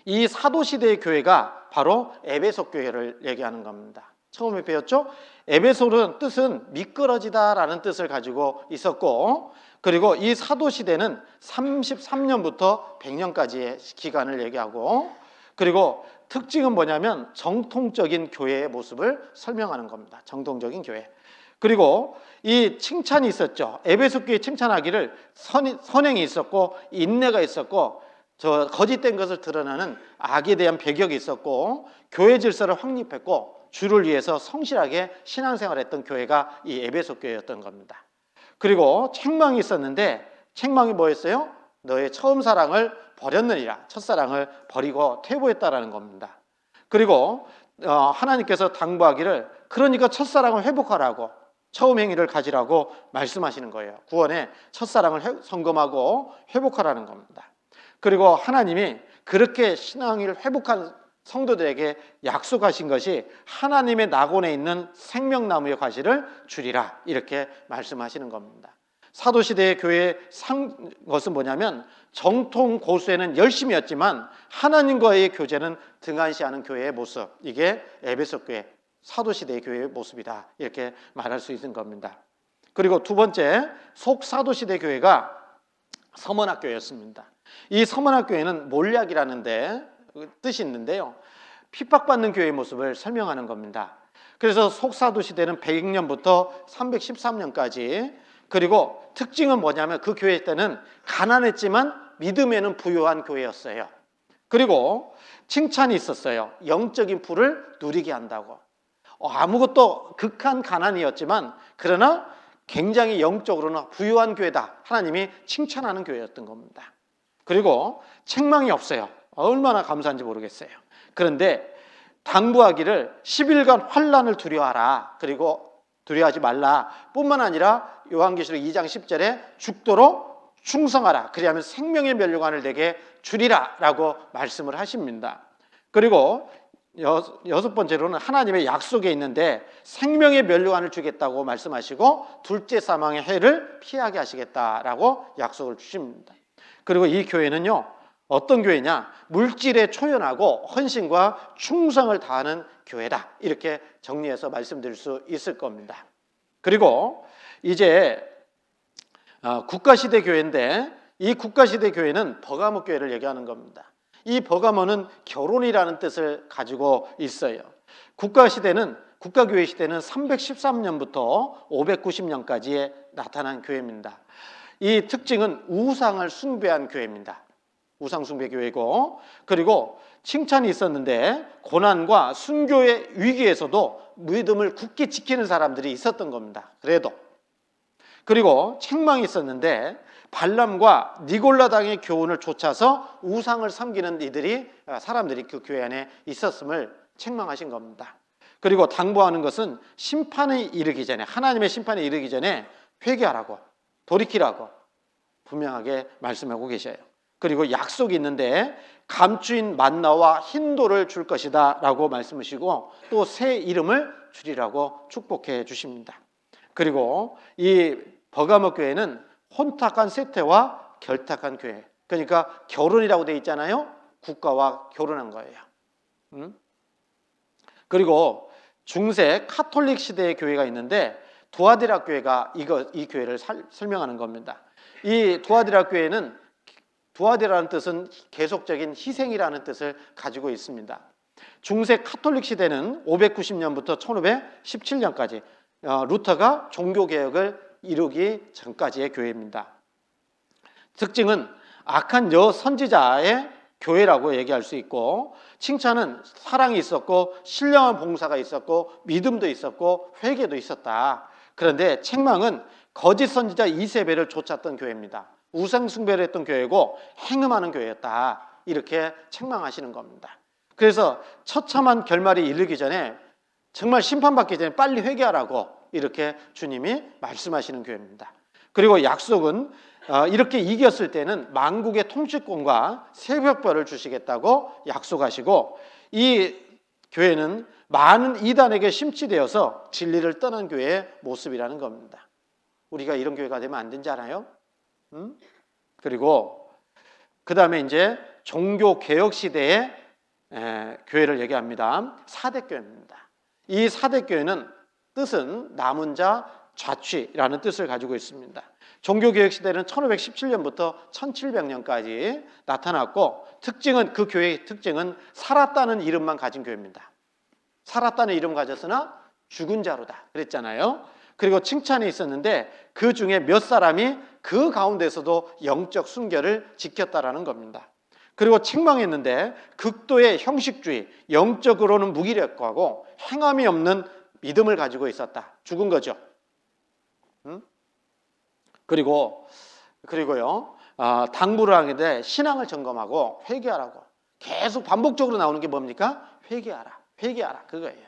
이 사도 시대의 교회가 바로 에베소 교회를 얘기하는 겁니다. 처음에 배웠죠? 에베소는 뜻은 미끄러지다라는 뜻을 가지고 있었고, 그리고 이 사도 시대는 33년부터 100년까지의 기간을 얘기하고, 그리고 특징은 뭐냐면 정통적인 교회의 모습을 설명하는 겁니다. 정통적인 교회. 그리고 이 칭찬이 있었죠. 에베소 교회 칭찬하기를 선행이 있었고 인내가 있었고 거짓된 것을 드러나는 악에 대한 배격이 있었고 교회 질서를 확립했고 주를 위해서 성실하게 신앙생활했던 교회가 이 에베소 교회였던 겁니다. 그리고 책망이 있었는데 책망이 뭐였어요? 너의 처음 사랑을 버렸느니라. 첫사랑을 버리고 퇴보했다라는 겁니다. 그리고 하나님께서 당부하기를 그러니까 첫사랑을 회복하라고, 처음 행위를 가지라고 말씀하시는 거예요. 구원의 첫사랑을 점검하고 회복하라는 겁니다. 그리고 하나님이 그렇게 신앙을 회복한 성도들에게 약속하신 것이 하나님의 낙원에 있는 생명나무의 과실을 주리라 이렇게 말씀하시는 겁니다. 사도시대의 교회의 것은 뭐냐면 정통 고수에는 열심이었지만 하나님과의 교제는 등한시하는 교회의 모습, 이게 에베소 교회, 사도시대의 교회의 모습이다 이렇게 말할 수 있는 겁니다. 그리고 두 번째, 속사도시대 교회가 서문학교였습니다. 이 서문학교회는 몰약이라는 데 뜻이 있는데요, 핍박받는 교회의 모습을 설명하는 겁니다. 그래서 속사도시대는 100년부터 313년까지, 그리고 특징은 뭐냐면 그 교회 때는 가난했지만 믿음에는 부유한 교회였어요. 그리고 칭찬이 있었어요. 영적인 불을 누리게 한다고. 아무것도 극한 가난이었지만 그러나 굉장히 영적으로는 부유한 교회다. 하나님이 칭찬하는 교회였던 겁니다. 그리고 책망이 없어요. 얼마나 감사한지 모르겠어요. 그런데 당부하기를 10일간 환난을 두려워하라. 그리고 두려워하지 말라 뿐만 아니라 요한계시록 2장 10절에 죽도록 충성하라. 그리하면 생명의 면류관을 내게 주리라 라고 말씀을 하십니다. 그리고 여섯 번째로는 하나님의 약속에 있는데 생명의 면류관을 주겠다고 말씀하시고 둘째 사망의 해를 피하게 하시겠다라고 약속을 주십니다. 그리고 이 교회는요, 어떤 교회냐? 물질에 초연하고 헌신과 충성을 다하는 교회다 이렇게 정리해서 말씀드릴 수 있을 겁니다. 그리고 이제 국가시대 교회인데 이 국가시대 교회는 버가모 교회를 얘기하는 겁니다. 이 버가모는 결혼이라는 뜻을 가지고 있어요. 국가교회 시대는 313년부터 590년까지에 나타난 교회입니다. 이 특징은 우상을 숭배한 교회입니다. 우상 숭배 교회고, 그리고 칭찬이 있었는데 고난과 순교의 위기에서도 믿음을 굳게 지키는 사람들이 있었던 겁니다. 그리고 책망이 있었는데 발람과 니골라 당의 교훈을 좇아서 우상을 섬기는 사람들이 그 교회 안에 있었음을 책망하신 겁니다. 그리고 당부하는 것은 심판에 이르기 전에, 하나님의 심판에 이르기 전에 회개하라고, 돌이키라고 분명하게 말씀하고 계셔요. 그리고 약속이 있는데 감추인 만나와 흰돌을 줄 것이다 라고 말씀하시고 또 새 이름을 주리라고 축복해 주십니다. 그리고 이 버가모 교회는 혼탁한 세태와 결탁한 교회, 그러니까 결혼이라고 되어 있잖아요. 국가와 결혼한 거예요. 그리고 중세 카톨릭 시대의 교회가 있는데 두아디라 교회가 이 교회를 설명하는 겁니다. 이 두아디라 교회는, 두아디라는 뜻은 계속적인 희생이라는 뜻을 가지고 있습니다. 중세 카톨릭 시대는 590년부터 1517년까지 루터가 종교개혁을 이루기 전까지의 교회입니다. 특징은 악한 여선지자의 교회라고 얘기할 수 있고, 칭찬은 사랑이 있었고 신령한 봉사가 있었고 믿음도 있었고 회개도 있었다. 그런데 책망은 거짓 선지자 이세벨을 쫓았던 교회입니다. 우상 숭배를 했던 교회고 행음하는 교회였다. 이렇게 책망하시는 겁니다. 그래서 처참한 결말이 이르기 전에 정말 심판받기 전에 빨리 회개하라고 이렇게 주님이 말씀하시는 교회입니다. 그리고 약속은 이렇게 이겼을 때는 만국의 통치권과 새벽별을 주시겠다고 약속하시고, 이 교회는 많은 이단에게 심취되어서 진리를 떠난 교회의 모습이라는 겁니다. 우리가 이런 교회가 되면 안 되지 않아요? 그리고 그 다음에 이제 종교 개혁 시대의 교회를 얘기합니다. 사대교회입니다. 이 사대교회는 뜻은 남은 자 좌취라는 뜻을 가지고 있습니다. 종교개혁 시대는 1517년부터 1700년까지 나타났고, 그 교회의 특징은 살았다는 이름만 가진 교회입니다. 살았다는 이름 가졌으나 죽은 자로다 그랬잖아요. 그리고 칭찬이 있었는데 그 중에 몇 사람이 그 가운데서도 영적 순결을 지켰다라는 겁니다. 그리고 책망했는데 극도의 형식주의, 영적으로는 무기력하고 행함이 없는 믿음을 가지고 있었다. 죽은 거죠. 그리고요, 당부를 하는데 신앙을 점검하고 회개하라고 계속 반복적으로 나오는 게 뭡니까? 회개하라 그거예요.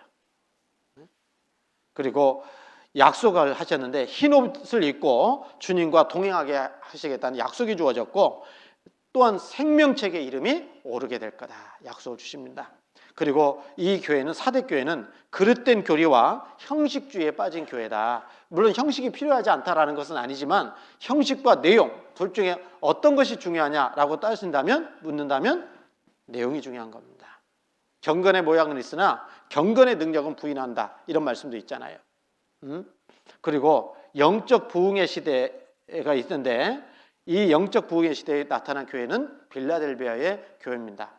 그리고 약속을 하셨는데 흰 옷을 입고 주님과 동행하게 하시겠다는 약속이 주어졌고, 또한 생명책의 이름이 오르게 될 거다 약속을 주십니다. 그리고 이 교회는, 사대교회는 그릇된 교리와 형식주의에 빠진 교회다. 물론 형식이 필요하지 않다라는 것은 아니지만 형식과 내용 둘 중에 어떤 것이 중요하냐라고 묻는다면 내용이 중요한 겁니다. 경건의 모양은 있으나 경건의 능력은 부인한다, 이런 말씀도 있잖아요. 그리고 영적 부흥의 시대가 있는데, 이 영적 부흥의 시대에 나타난 교회는 빌라델비아의 교회입니다.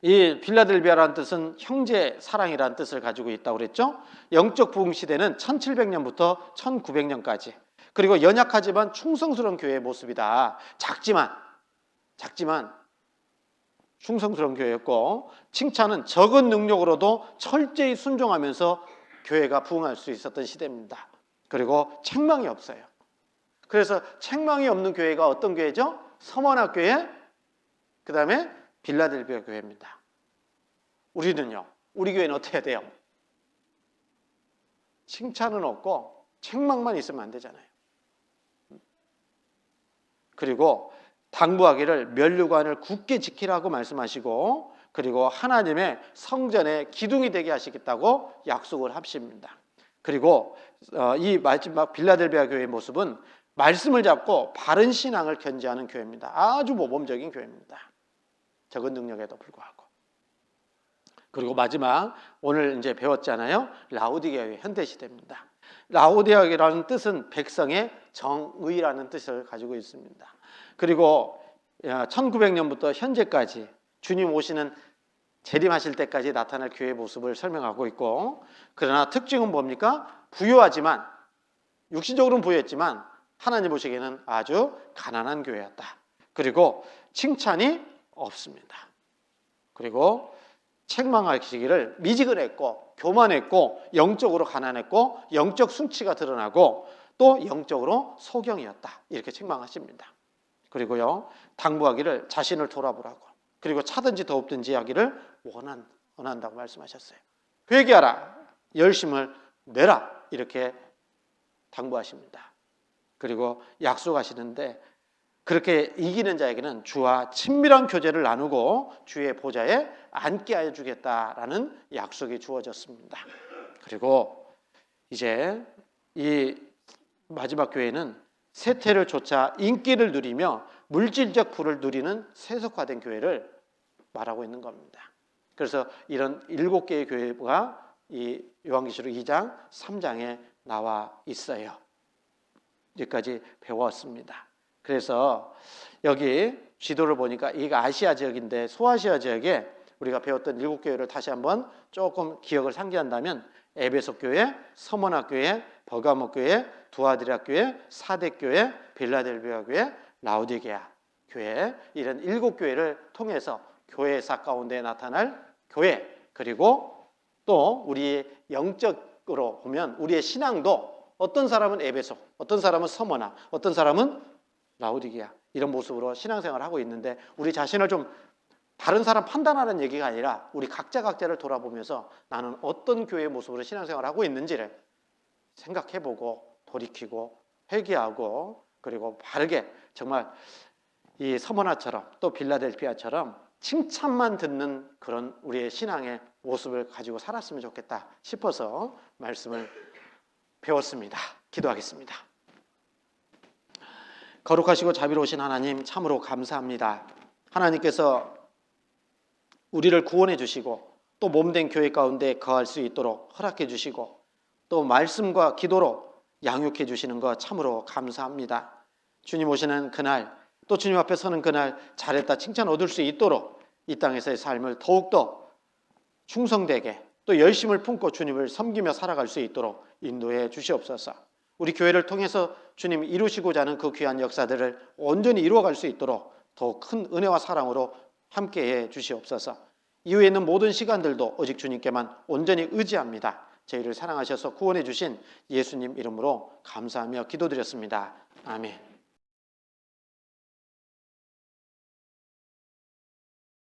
이 빌라델비아라는 뜻은 형제 사랑이라는 뜻을 가지고 있다고 그랬죠. 영적 부흥 시대는 1700년부터 1900년까지, 그리고 연약하지만 충성스러운 교회의 모습이다. 작지만 충성스러운 교회였고, 칭찬은 적은 능력으로도 철저히 순종하면서 교회가 부흥할 수 있었던 시대입니다. 그리고 책망이 없어요. 그래서 책망이 없는 교회가 어떤 교회죠? 서머나 교회, 그 다음에 빌라델비아 교회입니다. 우리는요, 우리 교회는 어떻게 해야 돼요? 칭찬은 없고 책망만 있으면 안 되잖아요. 그리고 당부하기를 면류관을 굳게 지키라고 말씀하시고, 그리고 하나님의 성전의 기둥이 되게 하시겠다고 약속을 하십니다. 그리고 이 마지막 빌라델비아 교회의 모습은 말씀을 잡고 바른 신앙을 견지하는 교회입니다. 아주 모범적인 교회입니다. 적은 능력에도 불구하고. 그리고 마지막, 오늘 이제 배웠잖아요. 라오디게아 교회, 현대 시대입니다. 라오디게아라는 뜻은 백성의 정의라는 뜻을 가지고 있습니다. 그리고 1900년부터 현재까지 주님 오시는 재림하실 때까지 나타날 교회의 모습을 설명하고 있고, 그러나 특징은 뭡니까? 부유하지만, 육신적으로는 부유했지만 하나님 보시기에는 아주 가난한 교회였다. 그리고 칭찬이 없습니다. 그리고 책망하시기를 미지근했고 교만했고 영적으로 가난했고 영적 순치가 드러나고 또 영적으로 소경이었다, 이렇게 책망하십니다. 그리고요, 당부하기를 자신을 돌아보라고, 그리고 차든지 더웁든지 하기를 원한다고 말씀하셨어요. 회개하라, 열심을 내라, 이렇게 당부하십니다. 그리고 약속하시는데, 그렇게 이기는 자에게는 주와 친밀한 교제를 나누고 주의 보좌에 앉게 하여 주겠다라는 약속이 주어졌습니다. 그리고 이제 이 마지막 교회는 세태를 좇아 인기를 누리며 물질적 부를 누리는 세속화된 교회를 말하고 있는 겁니다. 그래서 이런 7개의 교회가 이 요한계시록 2장, 3장에 나와 있어요. 여기까지 배웠습니다. 그래서 여기 지도를 보니까 이게 아시아 지역인데, 소아시아 지역에 우리가 배웠던 7교회를 다시 한번 조금 기억을 상기한다면, 에베소 교회, 서머나 교회, 버가모 교회, 두아디라 교회, 사대 교회, 빌라델비아 교회, 라오디게아 교회, 이런 7교회를 통해서 교회사 가운데 나타날 교회, 그리고 또 우리 영적으로 보면 우리의 신앙도 어떤 사람은 에베소, 어떤 사람은 서머나, 어떤 사람은 라오디게아 이런 모습으로 신앙생활을 하고 있는데 우리 자신을 좀 다른 사람 판단하는 얘기가 아니라 우리 각자를 돌아보면서 나는 어떤 교회의 모습으로 신앙생활을 하고 있는지를 생각해보고 돌이키고 회개하고 그리고 바르게 정말 이 서머나처럼 또 빌라델피아처럼 칭찬만 듣는 그런 우리의 신앙의 모습을 가지고 살았으면 좋겠다 싶어서 말씀을 배웠습니다. 기도하겠습니다. 거룩하시고 자비로우신 하나님 참으로 감사합니다. 하나님께서 우리를 구원해 주시고 또 몸된 교회 가운데 거할 수 있도록 허락해 주시고 또 말씀과 기도로 양육해 주시는 것 참으로 감사합니다. 주님 오시는 그날 또 주님 앞에 서는 그날 잘했다 칭찬 얻을 수 있도록 이 땅에서의 삶을 더욱더 충성되게 또 열심을 품고 주님을 섬기며 살아갈 수 있도록 인도해 주시옵소서. 우리 교회를 통해서 주님 이루시고자 하는 그 귀한 역사들을 온전히 이루어갈 수 있도록 더 큰 은혜와 사랑으로 함께해 주시옵소서. 이후에 있는 모든 시간들도 오직 주님께만 온전히 의지합니다. 저희를 사랑하셔서 구원해 주신 예수님 이름으로 감사하며 기도드렸습니다. 아멘.